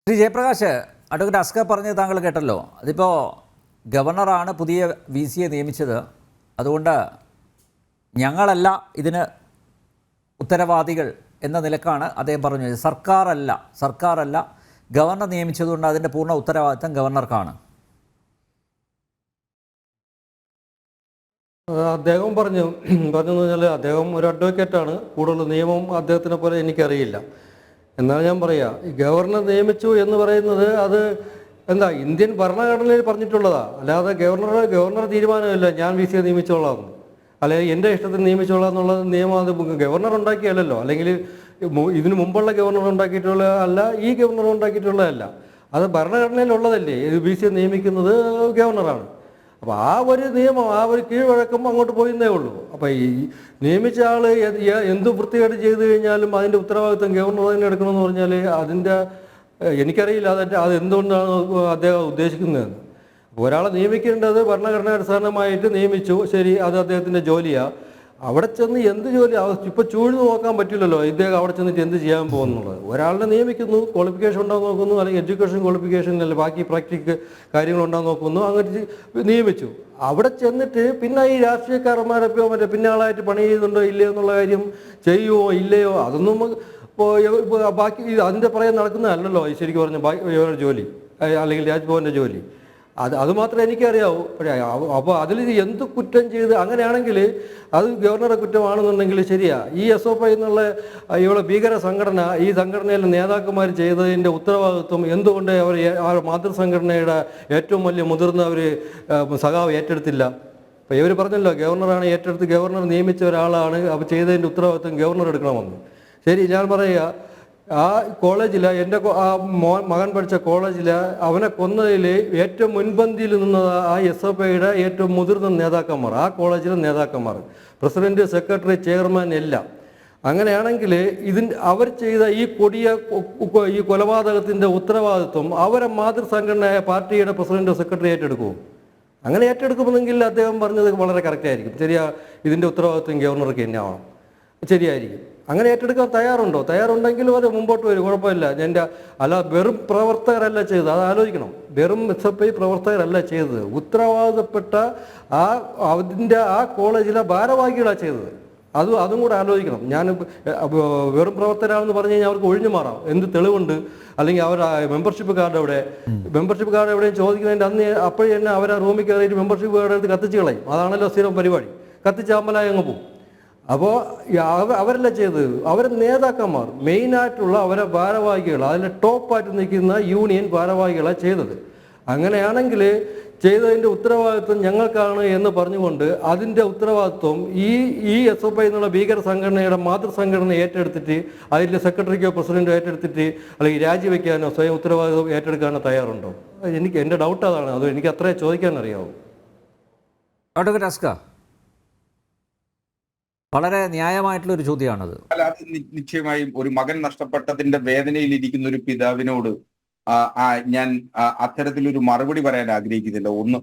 Shri Jayaprakash, advocate Askar പറഞ്ഞത് താങ്കൾ കേട്ടല്ലോ. അതിപ്പോൾ ഗവർണറാണ് പുതിയ VC നിയമിച്ചത്. അതുകൊണ്ട് ഞങ്ങളല്ല ഇതിന് ഉത്തരവാദികൾ എന്ന നിലക്കാണ് അദ്ദേഹം പറഞ്ഞത്. സർക്കാരല്ല ഗവർണർ നിയമിച്ചതുകൊണ്ട് അതിൻ്റെ പൂർണ്ണ ഉത്തരവാദിത്തം ഗവർണർക്കാണ്. അദ്ദേഹം പറഞ്ഞെന്ന് പറഞ്ഞാൽ അദ്ദേഹം ഒരു അഡ്വക്കേറ്റാണ്. കൂടുതൽ നിയമം അദ്ദേഹത്തിനെ പോലെ എനിക്കറിയില്ല. എന്നാൽ ഞാൻ പറയാം, ഈ ഗവർണർ നിയമിച്ചു എന്ന് പറയുന്നത് അത് എന്താ ഇന്ത്യൻ ഭരണഘടനയിൽ പറഞ്ഞിട്ടുള്ളതാ. അല്ലാതെ ഗവർണർ തീരുമാനമില്ല ഞാൻ VC നിയമിച്ചോളാം, അല്ലെങ്കിൽ എൻ്റെ ഇഷ്ടത്തിന് നിയമിച്ചോളാം എന്നുള്ള നിയമം അത് ഗവർണർ ഉണ്ടാക്കിയല്ലോ, അല്ലെങ്കിൽ ഇതിനു മുമ്പുള്ള ഗവർണർ ഉണ്ടാക്കിയിട്ടുള്ള അല്ല, ഈ ഗവർണർ ഉണ്ടാക്കിയിട്ടുള്ളതല്ല. അത് ഭരണഘടനയിലുള്ളതല്ലേ. VC നിയമിക്കുന്നത് ഗവർണറാണ്. അപ്പോൾ ആ ഒരു നിയമം, ആ ഒരു കീഴ്വഴക്കം അങ്ങോട്ട് പോയിന്നേ ഉള്ളൂ. അപ്പോൾ ഈ നിയമിച്ച ആൾ എന്ത് വൃത്തികേട് ചെയ്തു കഴിഞ്ഞാലും അതിൻ്റെ ഉത്തരവാദിത്വം ഗവർണർ തന്നെ എടുക്കണമെന്ന് പറഞ്ഞാൽ അതിൻ്റെ എനിക്കറിയില്ല അത് എന്തുകൊണ്ടാണ് അദ്ദേഹം ഉദ്ദേശിക്കുന്നതെന്ന്. ഒരാളെ നിയമിക്കേണ്ടത് ഭരണഘടന അടിസ്ഥാനമായിട്ട് നിയമിച്ചു, ശരി, അത് അദ്ദേഹത്തിൻ്റെ ജോലിയാണ്. അവിടെ ചെന്ന് എന്ത് ജോലി ഇപ്പോൾ ചൂഴ്ന്നു നോക്കാൻ പറ്റില്ലല്ലോ ഇദ്ദേഹം അവിടെ ചെന്നിട്ട് എന്ത് ചെയ്യാൻ പോകുന്നുള്ളത്. ഒരാളിനെ നിയമിക്കുന്നു, ക്വാളിഫിക്കേഷൻ ഉണ്ടാകുന്ന നോക്കുന്നു, അല്ലെങ്കിൽ എഡ്യൂക്കേഷൻ ക്വാളിഫിക്കേഷൻ അല്ല ബാക്കി പ്രാക്ടിക്കൽ കാര്യങ്ങളുണ്ടാകുന്ന നോക്കുന്നു, അങ്ങനെ നിയമിച്ചു. അവിടെ ചെന്നിട്ട് പിന്നെ ഈ രാഷ്ട്രീയക്കാരന്മാരൊക്കെയോ മറ്റേ ആളായിട്ട് പണി ചെയ്യുന്നുണ്ടോ ഇല്ലയോ എന്നുള്ള കാര്യം ചെയ്യുമോ ഇല്ലയോ അതൊന്നും ഇപ്പോൾ ബാക്കി അതിൻ്റെ പറയാൻ നടക്കുന്നതല്ലല്ലോ ശരിക്കും പറഞ്ഞ ജോലി അല്ലെങ്കിൽ രാജ്ഭവൻ്റെ ജോലി. അത് മാത്രമേ എനിക്കറിയാവൂ. അപ്പോൾ അതിൽ എന്ത് കുറ്റം ചെയ്ത് അങ്ങനെയാണെങ്കിൽ അത് ഗവർണറുടെ കുറ്റമാണെന്നുണ്ടെങ്കിൽ ശരിയാ. ഈ SOP എന്നുള്ള ഇവിടെ ഭീകര സംഘടന, ഈ സംഘടനയിലെ നേതാക്കന്മാർ ചെയ്തതിൻ്റെ ഉത്തരവാദിത്വം എന്തുകൊണ്ട് അവർ മാതൃസംഘടനയുടെ ഏറ്റവും വലിയ മുതിർന്നവർ സഖാവ് ഏറ്റെടുത്തില്ല? അപ്പോൾ ഇവർ പറഞ്ഞല്ലോ ഗവർണറാണ് ഏറ്റെടുത്ത്, ഗവർണർ നിയമിച്ച ഒരാളാണ്, അപ്പോൾ ചെയ്തതിൻ്റെ ഉത്തരവാദിത്വം ഗവർണർ എടുക്കണമെന്ന്. ശരി, ഞാൻ പറയുക, ആ കോളേജിൽ എൻ്റെ മകൻ പഠിച്ച കോളേജിൽ അവനെ കൊന്നതിൽ ഏറ്റവും മുൻപന്തിയിൽ നിന്നത് ആ SOPയുടെ ഏറ്റവും മുതിർന്ന നേതാക്കന്മാർ, ആ കോളേജിലെ നേതാക്കന്മാർ, പ്രസിഡന്റ്, സെക്രട്ടറി, ചെയർമാൻ എല്ലാം. അങ്ങനെയാണെങ്കിൽ അവർ ചെയ്ത ഈ കൊടിയ ഈ കൊലപാതകത്തിൻ്റെ ഉത്തരവാദിത്വം അവരെ മാതൃസംഘടനയായ പാർട്ടിയുടെ പ്രസിഡന്റ്, സെക്രട്ടറി ഏറ്റെടുക്കുമോ? അങ്ങനെ ഏറ്റെടുക്കുമെന്നെങ്കിൽ അദ്ദേഹം പറഞ്ഞത് വളരെ കറക്റ്റായിരിക്കും. ശരിയാ, ഇതിൻ്റെ ഉത്തരവാദിത്വം ഗവർണർക്ക് തന്നെ ആവണം, ശരിയായിരിക്കും. അങ്ങനെ ഏറ്റെടുക്കാൻ തയ്യാറുണ്ടെങ്കിലും അത് മുമ്പോട്ട് വരും, കുഴപ്പമില്ല. അല്ല, വെറും പ്രവർത്തകരല്ല ചെയ്തത്, അത് ആലോചിക്കണം. വെറും SFI പ്രവർത്തകരല്ല ചെയ്തത്, ഉത്തരവാദപ്പെട്ട ആ കോളേജിലെ ഭാരവാഹികളാണ് ചെയ്തത്. അതും കൂടെ ആലോചിക്കണം. ഞാൻ വെറും പ്രവർത്തകരാണെന്ന് പറഞ്ഞു കഴിഞ്ഞാൽ അവർക്ക് ഒഴിഞ്ഞു മാറാം, എന്ത് തെളിവുണ്ട്? അല്ലെങ്കിൽ അവരുടെ മെമ്പർഷിപ്പ് കാർഡ് എവിടെയും ചോദിക്കുന്നതിൻ്റെ അന്ന് അപ്പോഴേ തന്നെ അവരെ റൂമിൽ കയറിയിട്ട് മെമ്പർഷിപ്പ് കാർഡ് എടുത്ത് കത്തിച്ച് കളയും. അതാണല്ലോ സ്ഥിരം പരിപാടി, കത്തിച്ച് അമ്പലായി അങ്ങ് പോകും. അപ്പോൾ അവരല്ല ചെയ്തത്, അവരെ നേതാക്കന്മാർ, മെയിനായിട്ടുള്ള അവരെ ഭാരവാഹികൾ, അതിലെ ടോപ്പായിട്ട് നിൽക്കുന്ന യൂണിയൻ ഭാരവാഹികളാണ് ചെയ്തത്. അങ്ങനെയാണെങ്കിൽ ചെയ്തതിൻ്റെ ഉത്തരവാദിത്വം ഞങ്ങൾക്കാണ് എന്ന് പറഞ്ഞുകൊണ്ട് അതിൻ്റെ ഉത്തരവാദിത്വം ഈ SOP എന്നുള്ള ഭീകര സംഘടനയുടെ മാതൃസംഘടന ഏറ്റെടുത്തിട്ട് അതിൻ്റെ സെക്രട്ടറിക്കോ പ്രസിഡന്റോ ഏറ്റെടുത്തിട്ട് അല്ലെങ്കിൽ രാജിവെക്കാനോ സ്വയം ഉത്തരവാദിത്വം ഏറ്റെടുക്കാനോ തയ്യാറുണ്ടോ? എൻ്റെ ഡൗട്ട് അതാണ്. അത് എനിക്ക് അത്രേ ചോദിക്കാൻ അറിയാവൂ. അഡ്വക്കേറ്റ് അസ്കർ, വളരെ ന്യായമായിട്ടുള്ളൊരു ചോദ്യമാണത്. അത് നിശ്ചയമായും ഒരു മകൻ നഷ്ടപ്പെട്ടതിന്റെ വേദനയിൽ ഇരിക്കുന്ന ഒരു പിതാവിനോട് ഞാൻ അത്തരത്തിലൊരു മറുപടി പറയാൻ ആഗ്രഹിക്കുന്നില്ല. ഒന്ന്.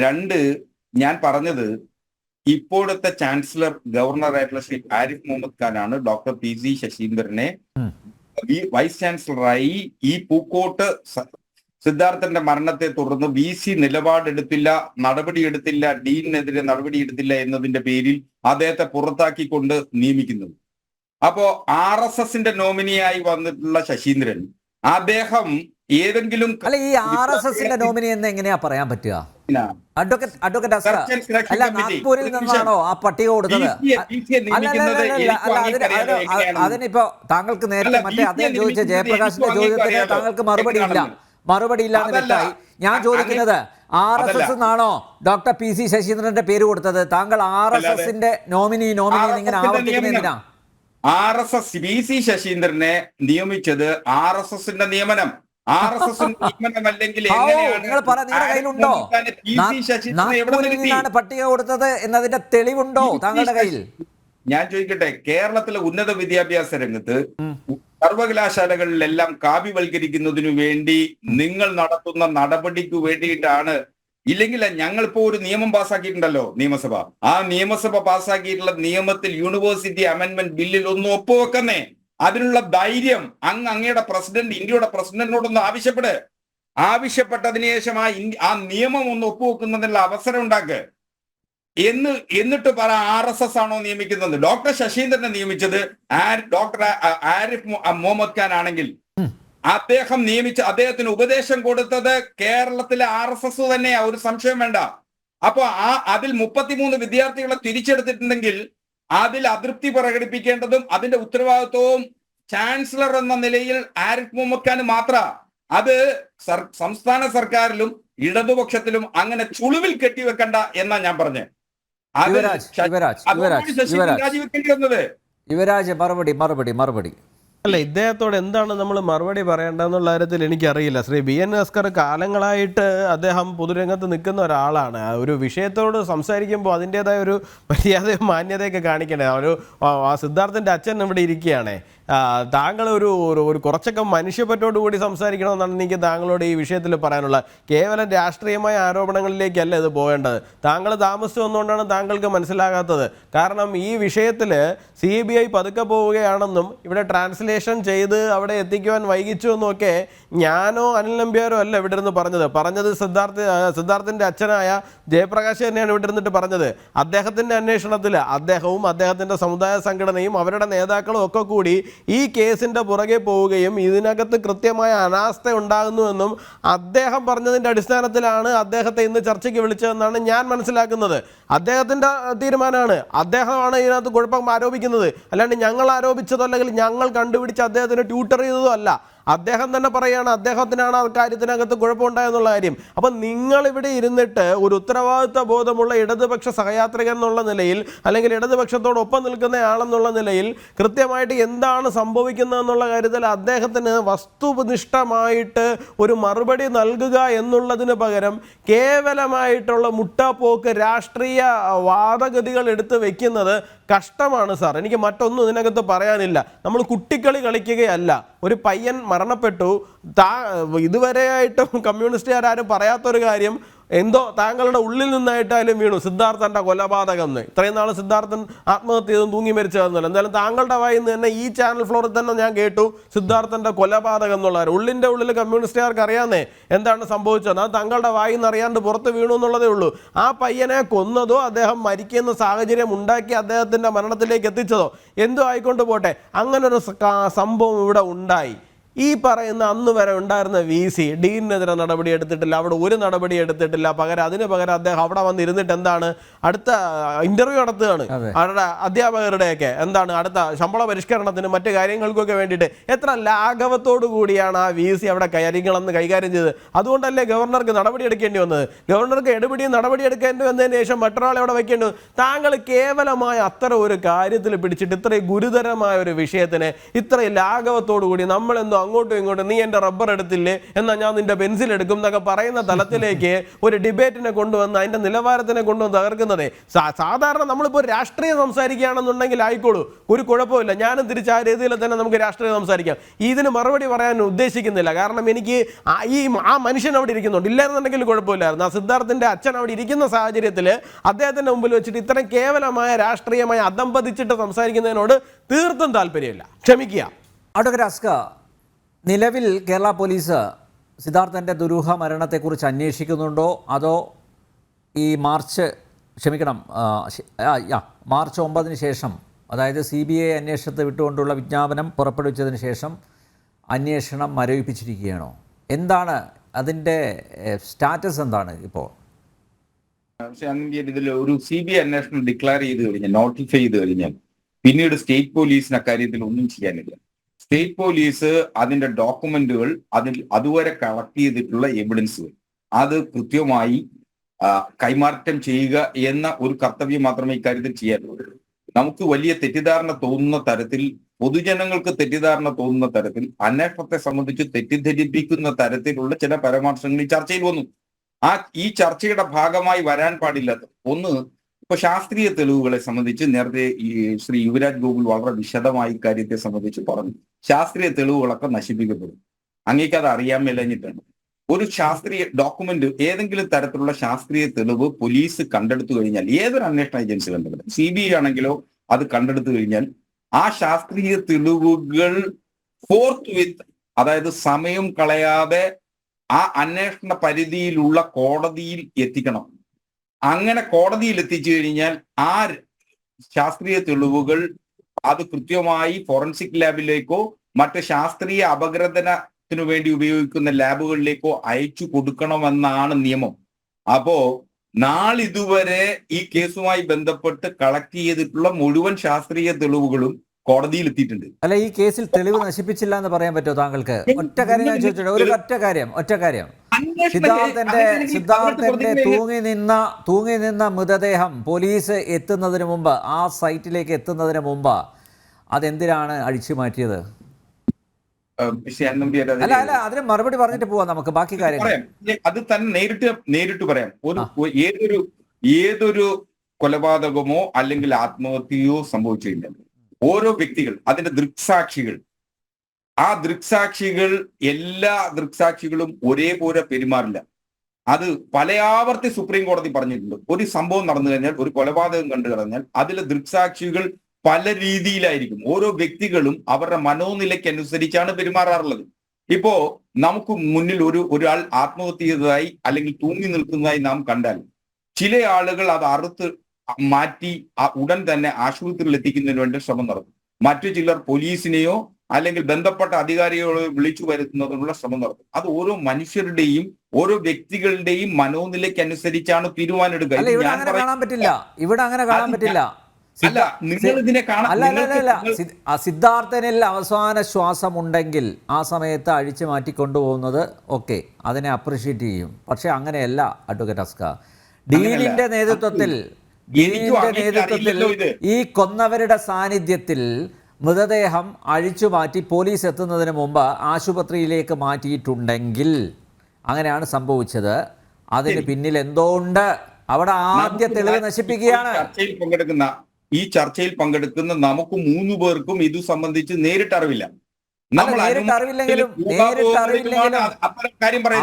രണ്ട്, ഞാൻ പറഞ്ഞത് ഇപ്പോഴത്തെ ചാൻസലർ ഗവർണറായിട്ടുള്ള ശ്രീ ആരിഫ് മുഹമ്മദ് ഖാനാണ് ഡോക്ടർ PC ശശീന്ദ്രനെ വൈസ് ചാൻസലറായി ഈ പൂക്കോട്ട് സിദ്ധാർത്ഥന്റെ മരണത്തെ തുടർന്ന് VC നിലപാടെടുത്തില്ല, നടപടിയെടുത്തില്ല, ഡീനിനെതിരെ നടപടിയെടുത്തില്ല എന്നതിന്റെ പേരിൽ അദ്ദേഹത്തെ പുറത്താക്കിക്കൊണ്ട് നിയമിക്കുന്നത്. അപ്പോ RSSന്റെ നോമിനിയായി വന്നിട്ടുള്ള ശശീന്ദ്രൻ, അദ്ദേഹം ഏതെങ്കിലും അല്ല, ഈ RSSന്റെ നോമിനി എന്ന് എങ്ങനെയാ പറയാൻ പറ്റുക? അഡ്വക്കേറ്റ് അസ്കർ, അല്ല, നാഗ്പൂരിൽ നിന്നാണോ ആ പട്ടിക കൊടുത്തത്? അതിനിപ്പോ താങ്കൾക്ക് നേരത്തെ മറ്റേ അദ്ദേഹം ചോദിച്ച ജയപ്രകാശിന്റെ ചോദ്യത്തിന് താങ്കൾക്ക് മറുപടി ഇല്ലാന്ന് വ്യക്തമായി. ഞാൻ ചോദിക്കുന്നത് RSS എന്നാണോ ഡോക്ടർ PC ശശീന്ദ്രന്റെ പേര് കൊടുത്തത്? താങ്കൾ RSSന്റെ നോമിനി ഇങ്ങനെ ആവർത്തിക്കുന്നത് എന്തിനാ? RSS PC ശശീന്ദ്രനെ നിയമിച്ചത് RSSന്റെ നിയമനം. RSSന്റെ നിയമനം അല്ലെങ്കിൽ നിന്നാണ് പട്ടിക കൊടുത്തത് എന്നതിന്റെ തെളിവുണ്ടോ താങ്കളുടെ കയ്യിൽ? ഞാൻ ചോദിക്കട്ടെ, കേരളത്തിലെ ഉന്നത വിദ്യാഭ്യാസ രംഗത്ത് സർവകലാശാലകളിലെല്ലാം കാവ്യവൽക്കരിക്കുന്നതിനു വേണ്ടി നിങ്ങൾ നടത്തുന്ന നടപടിക്ക് വേണ്ടിയിട്ടാണ്. ഇല്ലെങ്കിൽ ഞങ്ങളിപ്പോ ഒരു നിയമം പാസ്സാക്കിയിട്ടുണ്ടല്ലോ, നിയമസഭ. ആ നിയമസഭ പാസ്സാക്കിയിട്ടുള്ള നിയമത്തിൽ യൂണിവേഴ്സിറ്റി അമെന്റ്മെന്റ് ബില്ലിൽ ഒന്ന് ഒപ്പുവെക്കുന്നേ. അതിനുള്ള ധൈര്യം അങ്ങയുടെ പ്രസിഡന്റ്, ഇന്ത്യയുടെ പ്രസിഡന്റിനോടൊന്ന് ആവശ്യപ്പെട്ടതിന് ശേഷം ആ നിയമം ഒന്ന് ഒപ്പുവെക്കുന്നതിനുള്ള അവസരം ഉണ്ടാക്കുക. എന്നിട്ട് പറ RSS ആണോ നിയമിക്കുന്നത്? ഡോക്ടർ ശശീന്ദ്രനെ നിയമിച്ചത് ഡോക്ടർ ആരിഫ് മുഹമ്മദ് ഖാൻ ആണെങ്കിൽ അദ്ദേഹത്തിന് ഉപദേശം കൊടുത്തത് കേരളത്തിലെ RSS തന്നെയാ, ഒരു സംശയം വേണ്ട. അപ്പൊ അതിൽ 33 വിദ്യാർത്ഥികളെ തിരിച്ചെടുത്തിട്ടുണ്ടെങ്കിൽ അതിൽ അതൃപ്തി പ്രകടിപ്പിക്കേണ്ടതും അതിന്റെ ഉത്തരവാദിത്വവും ചാൻസലർ എന്ന നിലയിൽ ആരിഫ് മുഹമ്മദ് ഖാൻ മാത്ര. അത് സംസ്ഥാന സർക്കാരിലും ഇടതുപക്ഷത്തിലും അങ്ങനെ ചുളിവിൽ കെട്ടിവെക്കണ്ട എന്നാ ഞാൻ പറഞ്ഞത്. യുവരാജ് മറുപടി. അല്ല, ഇദ്ദേഹത്തോട് എന്താണ് നമ്മൾ മറുപടി പറയേണ്ടതെന്നുള്ള കാര്യത്തിൽ എനിക്കറിയില്ല. ശ്രീ BN ഭാസ്കർ കാലങ്ങളായിട്ട് അദ്ദേഹം പൊതുരംഗത്ത് നിൽക്കുന്ന ഒരാളാണ്. ഒരു വിഷയത്തോട് സംസാരിക്കുമ്പോൾ അതിൻ്റെതായ ഒരു മര്യാദയും മാന്യതയൊക്കെ കാണിക്കണേ. സിദ്ധാർത്ഥൻ്റെ അച്ഛൻ ഇവിടെ ഇരിക്കുകയാണേ. താങ്കൾ ഒരു കുറച്ചൊക്കെ മനുഷ്യപ്പറ്റോടുകൂടി സംസാരിക്കണമെന്നാണ് എനിക്ക് താങ്കളോട് ഈ വിഷയത്തിൽ പറയാനുള്ളത്. കേവലം രാഷ്ട്രീയമായ ആരോപണങ്ങളിലേക്കല്ല ഇത് പോകേണ്ടത്. താങ്കൾ താമസിച്ചു വന്നുകൊണ്ടാണ് താങ്കൾക്ക് മനസ്സിലാകാത്തത്. കാരണം ഈ വിഷയത്തിൽ CBI പതുക്കെ പോവുകയാണെന്നും ഇവിടെ ട്രാൻസ്ലേഷൻ ചെയ്ത് അവിടെ എത്തിക്കുവാൻ വൈകിച്ചു എന്നൊക്കെ ഞാനോ അനിൽ നമ്പ്യാരോ അല്ല ഇവിടെ ഇരുന്ന് പറഞ്ഞത് സിദ്ധാർത്ഥിൻ്റെ അച്ഛനായ ജയപ്രകാശ് തന്നെയാണ് ഇവിടെ ഇരുന്നിട്ട് പറഞ്ഞത്. അദ്ദേഹത്തിൻ്റെ അന്വേഷണത്തിൽ അദ്ദേഹവും അദ്ദേഹത്തിൻ്റെ സമുദായ സംഘടനയും അവരുടെ നേതാക്കളും ഒക്കെ കൂടി ഈ കേസിൻ്റെ പുറകെ പോവുകയും ഇതിനകത്ത് കൃത്യമായ അനാസ്ഥ ഉണ്ടാകുന്നുവെന്നും അദ്ദേഹം പറഞ്ഞതിൻ്റെ അടിസ്ഥാനത്തിലാണ് അദ്ദേഹത്തെ ഇന്ന് ചർച്ചയ്ക്ക് വിളിച്ചതെന്നാണ് ഞാൻ മനസ്സിലാക്കുന്നത്. അദ്ദേഹത്തിൻ്റെ തീരുമാനമാണ്. അദ്ദേഹമാണ് ഇതിനകത്ത് കുഴപ്പം ആരോപിക്കുന്നത്. അല്ലാണ്ട് ഞങ്ങൾ ആരോപിച്ചതോ അല്ലെങ്കിൽ ഞങ്ങൾ കണ്ടുപിടിച്ച് അദ്ദേഹത്തിന് ട്യൂട്ടർ ചെയ്തതോ അല്ല. അദ്ദേഹം തന്നെ പറയുകയാണ് അദ്ദേഹത്തിനാണ് ആ കാര്യത്തിനകത്ത് കുഴപ്പമുണ്ടായെന്നുള്ള കാര്യം. അപ്പം നിങ്ങളിവിടെ ഇരുന്നിട്ട് ഒരു ഉത്തരവാദിത്വ ബോധമുള്ള ഇടതുപക്ഷ സഹയാത്രികൻ എന്നുള്ള നിലയിൽ അല്ലെങ്കിൽ ഇടതുപക്ഷത്തോടൊപ്പം നിൽക്കുന്നയാളെന്നുള്ള നിലയിൽ കൃത്യമായിട്ട് എന്താണ് സംഭവിക്കുന്നതെന്നുള്ള കാര്യത്തിൽ അദ്ദേഹത്തിന് വസ്തുനിഷ്ഠമായിട്ട് ഒരു മറുപടി നൽകുക എന്നുള്ളതിന് പകരം കേവലമായിട്ടുള്ള മുട്ടാപ്പോക്ക് രാഷ്ട്രീയ വാദഗതികൾ എടുത്ത് വെക്കുന്നത് കഷ്ടമാണ് സാർ. എനിക്ക് മറ്റൊന്നും ഇതിനകത്ത് പറയാനില്ല. നമ്മൾ കുട്ടിക്കളി കളിക്കുകയല്ല. ഒരു പയ്യൻ മരണപ്പെട്ടു. ഇതുവരെയായിട്ടും കമ്മ്യൂണിസ്റ്റുകാരും പറയാത്തൊരു കാര്യം എന്തോ താങ്കളുടെ ഉള്ളിൽ നിന്നായിട്ടായാലും വീണു സിദ്ധാർത്ഥൻ്റെ കൊലപാതകം എന്ന്. ഇത്രയും നാൾ സിദ്ധാർത്ഥൻ ആത്മഹത്യ ചെയ്തും തൂങ്ങി മരിച്ചതെന്നല്ല. എന്തായാലും താങ്കളുടെ വായിൽ നിന്ന് തന്നെ ഈ ചാനൽ ഫ്ലോറിൽ തന്നെ ഞാൻ കേട്ടു സിദ്ധാർത്ഥൻ്റെ കൊലപാതകം എന്നുള്ള ഉള്ളിൻ്റെ ഉള്ളിൽ കമ്മ്യൂണിസ്റ്റുകാർക്ക് അറിയാന്നേ എന്താണ് സംഭവിച്ചത്. അത് താങ്കളുടെ വായിൽ നിന്ന് അറിയാണ്ട് പുറത്ത് വീണു എന്നുള്ളതേ ഉള്ളൂ. ആ പയ്യനെ കൊന്നതോ അദ്ദേഹം മരിക്കുന്ന സാഹചര്യം ഉണ്ടാക്കി അദ്ദേഹത്തിൻ്റെ മരണത്തിലേക്ക് എത്തിച്ചതോ എന്തോ ആയിക്കൊണ്ട് പോട്ടെ, അങ്ങനൊരു സംഭവം ഇവിടെ ഉണ്ടായി. ഈ പറയുന്ന അന്ന് വരെ ഉണ്ടായിരുന്ന VC ഡീനെതിരെ നടപടി എടുത്തിട്ടില്ല. അവിടെ ഒരു നടപടി എടുത്തിട്ടില്ല. അതിന് പകരം അദ്ദേഹം അവിടെ വന്നിരുന്നിട്ട് എന്താണ് അടുത്ത ഇന്റർവ്യൂ നടത്തുകയാണ്. അവരുടെ അധ്യാപകരുടെയൊക്കെ എന്താണ് അടുത്ത ശമ്പള പരിഷ്കരണത്തിന് മറ്റു കാര്യങ്ങൾക്കൊക്കെ വേണ്ടിയിട്ട് എത്ര ലാഘവത്തോടു കൂടിയാണ് ആ VC അവിടെ കാര്യങ്ങളെന്ന് കൈകാര്യം ചെയ്തത്. അതുകൊണ്ടല്ലേ ഗവർണർക്ക് നടപടി എടുക്കേണ്ടി വന്നത്. ഗവർണർക്ക് നടപടി എടുക്കേണ്ടി വന്നതിന് ശേഷം മറ്റൊരാളെ അവിടെ വെക്കേണ്ടി വന്നു. താങ്കൾ കേവലമായ അത്തരം ഒരു കാര്യത്തിൽ പിടിച്ചിട്ട് ഇത്രയും ഗുരുതരമായ ഒരു വിഷയത്തിനെ ഇത്രയും ലാഘവത്തോടു കൂടി നമ്മളെന്തോ അങ്ങോട്ടും ഇങ്ങോട്ടും നീ എൻ്റെ റബ്ബർ എടുത്തില്ലേ എന്നാൽ ഞാൻ നിന്റെ പെൻസിൽ എടുക്കും എന്നൊക്കെ പറയുന്ന തലത്തിലേക്ക് ഒരു ഡിബേറ്റിനെ കൊണ്ടുവന്ന് അതിൻ്റെ നിലവാരത്തിനെ കൊണ്ടുവന്ന് തകർക്കുന്നതേ. സാധാരണ നമ്മളിപ്പോൾ രാഷ്ട്രീയം സംസാരിക്കുകയാണെന്നുണ്ടെങ്കിൽ ആയിക്കോളൂ, ഒരു കുഴപ്പമില്ല. ഞാനും തിരിച്ച് ആ രീതിയിൽ തന്നെ നമുക്ക് രാഷ്ട്രീയം സംസാരിക്കാം. ഇതിന് മറുപടി പറയാൻ ഉദ്ദേശിക്കുന്നില്ല. കാരണം എനിക്ക് ആ മനുഷ്യൻ അവിടെ ഇരിക്കുന്നുണ്ട്. ഇല്ലായിരുന്നുണ്ടെങ്കിൽ കുഴപ്പമില്ലായിരുന്നു. ആ സിദ്ധാർത്ഥിൻ്റെ അച്ഛൻ അവിടെ ഇരിക്കുന്ന സാഹചര്യത്തിൽ അദ്ദേഹത്തിൻ്റെ മുമ്പിൽ വെച്ചിട്ട് ഇത്രയും കേവലമായ രാഷ്ട്രീയമായി അധംപതിച്ചിട്ട് സംസാരിക്കുന്നതിനോട് തീർത്തും താല്പര്യമില്ല. ക്ഷമിക്കുക. അഡ്വക്കേറ്റ് അസ്ക, നിലവിൽ കേരള പോലീസ് സിദ്ധാർത്ഥൻ്റെ ദുരൂഹ മരണത്തെക്കുറിച്ച് അന്വേഷിക്കുന്നുണ്ടോ അതോ ഈ മാർച്ച് 9 ശേഷം, അതായത് CBI അന്വേഷണത്തെ വിട്ടുകൊണ്ടുള്ള വിജ്ഞാപനം പുറപ്പെടുവിച്ചതിന് ശേഷം അന്വേഷണം മരവിപ്പിച്ചിരിക്കുകയാണോ? എന്താണ് അതിൻ്റെ സ്റ്റാറ്റസ്? എന്താണ് ഇപ്പോൾ? ഇതിൽ ഒരു CBI അന്വേഷണം ഡിക്ലെയർ ചെയ്ത് കഴിഞ്ഞാൽ, നോട്ടിഫൈ ചെയ്ത് കഴിഞ്ഞാൽ പിന്നീട് സ്റ്റേറ്റ് പോലീസിന് അക്കാര്യത്തിൽ ഒന്നും ചെയ്യാനില്ല. സ്റ്റേറ്റ് പോലീസ് അതിന്റെ ഡോക്യുമെന്റുകൾ അതുവരെ കളക്ട് ചെയ്തിട്ടുള്ള എവിഡൻസുകൾ അത് കൃത്യമായി കൈമാറ്റം ചെയ്യുക എന്ന ഒരു കർത്തവ്യം മാത്രമേ ഇക്കാര്യത്തിൽ ചെയ്യാനുള്ളൂ. നമുക്ക് വലിയ തെറ്റിദ്ധാരണ തോന്നുന്ന തരത്തിൽ, പൊതുജനങ്ങൾക്ക് തെറ്റിദ്ധാരണ തോന്നുന്ന തരത്തിൽ, അന്വേഷണത്തെ സംബന്ധിച്ച് തെറ്റിദ്ധരിപ്പിക്കുന്ന തരത്തിലുള്ള ചില പരാമർശങ്ങൾ ഈ ചർച്ചയിൽ വന്നു. ഈ ചർച്ചയുടെ ഭാഗമായി വരാൻ പാടില്ലാത്ത ഒന്ന്, ഇപ്പൊ ശാസ്ത്രീയ തെളിവുകളെ സംബന്ധിച്ച് നേരത്തെ ഈ ശ്രീ യുവരാജ് ഗോകുൽ വളരെ വിശദമായി കാര്യത്തെ സംബന്ധിച്ച് പറഞ്ഞു. ശാസ്ത്രീയ തെളിവുകളൊക്കെ നശിപ്പിക്കപ്പെടും. അങ്ങേക്ക് അത് അറിയാൻ മേലഞ്ഞിട്ടാണ്. ഒരു ശാസ്ത്രീയ ഡോക്യുമെന്റ്, ഏതെങ്കിലും തരത്തിലുള്ള ശാസ്ത്രീയ തെളിവ് പോലീസ് കണ്ടെടുത്തു കഴിഞ്ഞാൽ, ഏതൊരു അന്വേഷണ ഏജൻസി കണ്ടെടുക്കും, CBI ആണെങ്കിലോ അത് കണ്ടെടുത്തു കഴിഞ്ഞാൽ ആ ശാസ്ത്രീയ തെളിവുകൾ ഫോർത്ത് വിത്ത്, അതായത് സമയം കളയാതെ ആ അന്വേഷണ പരിധിയിലുള്ള കോടതിയിൽ എത്തിക്കണം. അങ്ങനെ കോടതിയിൽ എത്തിച്ചു കഴിഞ്ഞാൽ ആ ശാസ്ത്രീയ തെളിവുകൾ അത് കൃത്യമായി ഫോറൻസിക് ലാബിലേക്കോ മറ്റ് ശാസ്ത്രീയ അപഗ്രഥനത്തിനു വേണ്ടി ഉപയോഗിക്കുന്ന ലാബുകളിലേക്കോ അയച്ചു കൊടുക്കണമെന്നാണ് നിയമം. അപ്പോ നാളിതുവരെ ഈ കേസുമായി ബന്ധപ്പെട്ട് കളക്ട് ചെയ്തിട്ടുള്ള മുഴുവൻ ശാസ്ത്രീയ തെളിവുകളും കോടതിയിൽ എത്തിയിട്ടുണ്ട്. അല്ല, ഈ കേസിൽ തെളിവ് നശിപ്പിച്ചില്ല എന്ന് പറയാൻ പറ്റുമോ താങ്കൾക്ക്? ഒറ്റ കാര്യം ഞാൻ ചോദിച്ചോട്ടെ, ഒരു ഒറ്റ കാര്യം. സിദ്ധാർത്ഥന്റെ തൂങ്ങി നിന്ന മൃതദേഹം പോലീസ് എത്തുന്നതിന് മുമ്പ്, ആ സൈറ്റിലേക്ക് എത്തുന്നതിന് മുമ്പ് അതെന്തിനാണ് അഴിച്ചു മാറ്റിയത്? അല്ല അതിന് മറുപടി പറഞ്ഞിട്ട് പോവാം നമുക്ക് ബാക്കി കാര്യങ്ങൾ. അത് തന്നെ നേരിട്ട് പറയാം. ഏതൊരു കൊലപാതകമോ അല്ലെങ്കിൽ ആത്മഹത്യയോ സംഭവിച്ചു കഴിഞ്ഞാൽ ഓരോ വ്യക്തികൾ, അതിന്റെ ദൃക്സാക്ഷികൾ, ആ ദൃക്സാക്ഷികൾ എല്ലാ ദൃക്സാക്ഷികളും ഒരേപോലെ പെരുമാറില്ല. അത് പലയാവർത്തി സുപ്രീം കോടതി പറഞ്ഞിട്ടുണ്ട്. ഒരു സംഭവം നടന്നു കഴിഞ്ഞാൽ, ഒരു കൊലപാതകം കണ്ടു കഴിഞ്ഞാൽ അതിലെ ദൃക്സാക്ഷികൾ പല രീതിയിലായിരിക്കും. ഓരോ വ്യക്തികളും അവരുടെ മനോനിലയ്ക്കനുസരിച്ചാണ് പെരുമാറാറുള്ളത്. ഇപ്പോ നമുക്ക് മുന്നിൽ ഒരാൾ ആത്മഹത്യ ചെയ്തതായി അല്ലെങ്കിൽ തൂങ്ങി നിൽക്കുന്നതായി നാം കണ്ടാൽ ചില ആളുകൾ അത് അറുത്ത് മാറ്റി ഉടൻ തന്നെ ആശുപത്രിയിൽ എത്തിക്കുന്നതിന് വേണ്ടി ശ്രമം നടത്തും. മറ്റു ചിലർ പോലീസിനെയോ അല്ലെങ്കിൽ ബന്ധപ്പെട്ട അധികാരികളെ വിളിച്ചു വരുത്തുന്നതിനുള്ള ശ്രമം നടത്തും. അത് ഓരോ മനുഷ്യരുടെയും ഓരോ വ്യക്തികളുടെയും മനോനിലയ്ക്കനുസരിച്ചാണ് തീരുമാനമെടുക്കുക. ഇവിടെ അങ്ങനെ കാണാൻ പറ്റില്ല. അല്ല, നിങ്ങൾ ഇതിനെ സിദ്ധാർത്ഥനിൽ അവസാന ശ്വാസം ഉണ്ടെങ്കിൽ ആ സമയത്ത് അഴിച്ചു മാറ്റിക്കൊണ്ടുപോകുന്നത് ഓക്കെ, അതിനെ അപ്രിഷ്യേറ്റ് ചെയ്യും. പക്ഷെ അങ്ങനെയല്ല അഡ്വക്കേറ്റ് അസ്കർ. ഡീനിന്റെ നേതൃത്വത്തിൽ ഈ കൊന്നവരുടെ സാന്നിധ്യത്തിൽ മൃതദേഹം അഴിച്ചു മാറ്റി പോലീസ് എത്തുന്നതിന് മുമ്പ് ആശുപത്രിയിലേക്ക് മാറ്റിയിട്ടുണ്ടെങ്കിൽ, അങ്ങനെയാണ് സംഭവിച്ചത്. അതിന് പിന്നിൽ എന്തോ ഉണ്ട്. അവിടെ ആദ്യ തെളിവ് നശിപ്പിക്കുകയാണ്. ഈ ചർച്ചയിൽ പങ്കെടുക്കുന്ന നമുക്ക് 3 പേർക്കും ഇത് സംബന്ധിച്ച് നേരിട്ട് അറിവില്ല.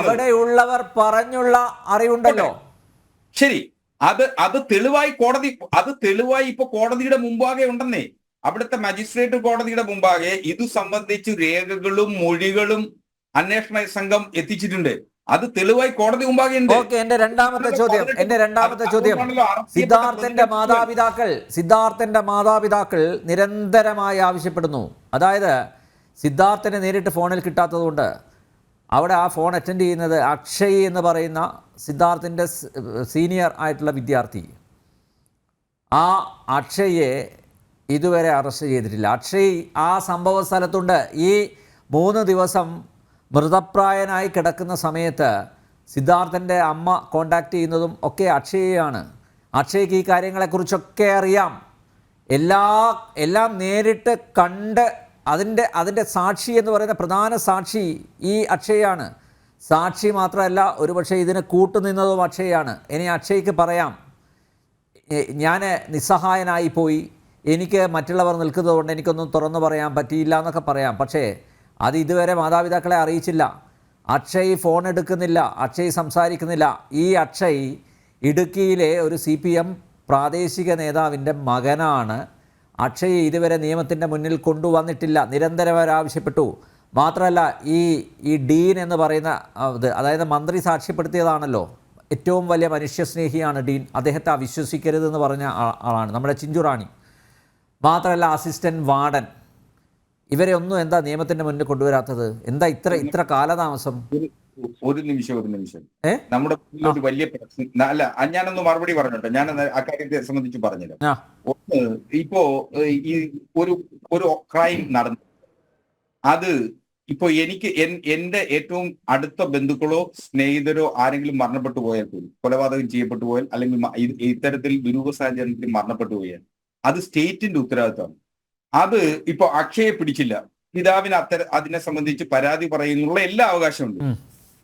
അവിടെയുള്ളവർ പറഞ്ഞുള്ള അറിവുണ്ടല്ലോ. ശരി, അത് തെളിവായി ഇപ്പൊ കോടതിയുടെ മുമ്പാകെ ഉണ്ടെന്നേ. അവിടുത്തെ മജിസ്ട്രേറ്റ് കോടതിയുടെ മുമ്പാകെ ഇത് സംബന്ധിച്ച് രേഖകളും മൊഴികളും അന്വേഷണ സംഘം എത്തിച്ചിട്ടുണ്ട്. അത് തെളിവായി കോടതി മുമ്പാകെ ഉണ്ട്. എന്റെ രണ്ടാമത്തെ ചോദ്യം സിദ്ധാർത്ഥന്റെ മാതാപിതാക്കൾ നിരന്തരമായി ആവശ്യപ്പെടുന്നു. അതായത് സിദ്ധാർത്ഥനെ നേരിട്ട് ഫോണിൽ കിട്ടാത്തതുകൊണ്ട് അവിടെ ആ ഫോൺ അറ്റൻഡ് ചെയ്യുന്നത് അക്ഷയ് എന്ന് പറയുന്ന സിദ്ധാർത്ഥിൻ്റെ സീനിയർ ആയിട്ടുള്ള വിദ്യാർത്ഥി. ആ അക്ഷയെ ഇതുവരെ അറസ്റ്റ് ചെയ്തിട്ടില്ല. അക്ഷയ് ആ സംഭവ സ്ഥലത്തുണ്ട്. ഈ 3 ദിവസം മൃതപ്രായനായി കിടക്കുന്ന സമയത്ത് സിദ്ധാർത്ഥൻ്റെ അമ്മ കോണ്ടാക്ട് ചെയ്യുന്നതും ഒക്കെ അക്ഷയെയാണ്. അക്ഷയ്ക്ക് ഈ കാര്യങ്ങളെക്കുറിച്ചൊക്കെ അറിയാം. എല്ലാം നേരിട്ട് കണ്ട് അതിൻ്റെ സാക്ഷി എന്ന് പറയുന്ന പ്രധാന സാക്ഷി ഈ അക്ഷയാണ്. സാക്ഷി മാത്രമല്ല, ഒരുപക്ഷെ ഇതിന് കൂട്ടുനിന്നതും അക്ഷയാണ്. ഇനി അക്ഷയ്ക്ക് പറയാം, ഞാൻ നിസ്സഹായനായി പോയി, എനിക്ക് മറ്റുള്ളവർ നിൽക്കുന്നതുകൊണ്ട് എനിക്കൊന്നും തുറന്നു പറയാൻ പറ്റിയില്ല എന്നൊക്കെ പറയാം. പക്ഷേ അത് ഇതുവരെ മാതാപിതാക്കളെ അറിയിച്ചില്ല. അക്ഷയ് ഫോൺ എടുക്കുന്നില്ല, അക്ഷയ് സംസാരിക്കുന്നില്ല. ഈ അക്ഷയ് ഇടുക്കിയിലെ ഒരു CPM പ്രാദേശിക നേതാവിൻ്റെ മകനാണ്. അക്ഷയ് ഇതുവരെ നിയമത്തിൻ്റെ മുന്നിൽ കൊണ്ടുവന്നിട്ടില്ല. നിരന്തരം ആവശ്യപ്പെട്ടു. മാത്രമല്ല ഈ ഡീൻ എന്ന് പറയുന്ന അതായത് മന്ത്രി സാക്ഷ്യപ്പെടുത്തിയതാണല്ലോ, ഏറ്റവും വലിയ മനുഷ്യസ്നേഹിയാണ് ഡീൻ. അദ്ദേഹത്തെ അവിശ്വസിക്കരുതെന്ന് പറഞ്ഞ ആളാണ് നമ്മുടെ ചിഞ്ചുറാണി. മാത്രമല്ല അസിസ്റ്റന്റ് വാർഡൻ. ഇവരെ ഒന്നും എന്താ നിയമത്തിന്റെ മുന്നിൽ കൊണ്ടുവരാത്തത്? എന്താ ഇത്ര കാലതാമസം? ഒരു നിമിഷം നമ്മുടെ ഒരു വലിയ പ്രശ്നം അല്ല. ഞാനൊന്ന് മറുപടി പറഞ്ഞോട്ടെ. ഞാൻ അക്കാര്യത്തെ സംബന്ധിച്ച് പറഞ്ഞല്ലോ. ഒന്ന്, ഇപ്പോ ഈ ഒരു ക്രൈം നടന്നു, അത് ഇപ്പോ എനിക്ക് എന്റെ ഏറ്റവും അടുത്ത ബന്ധുക്കളോ സ്നേഹിതരോ ആരെങ്കിലും മരണപ്പെട്ടു പോയാൽ പോലും, കൊലപാതകം ചെയ്യപ്പെട്ടു പോയാൽ അല്ലെങ്കിൽ ഇത്തരത്തിൽ ദുരൂഹ സാഹചര്യത്തിൽ മരണപ്പെട്ടു പോയാൽ അത് സ്റ്റേറ്റിന്റെ ഉത്തരവാദിത്തമാണ്. അത് ഇപ്പൊ അക്ഷയെ പിടിച്ചില്ല, പിതാവിന് അതിനെ സംബന്ധിച്ച് പരാതി പറയുന്നുള്ള എല്ലാ അവകാശമുണ്ട്.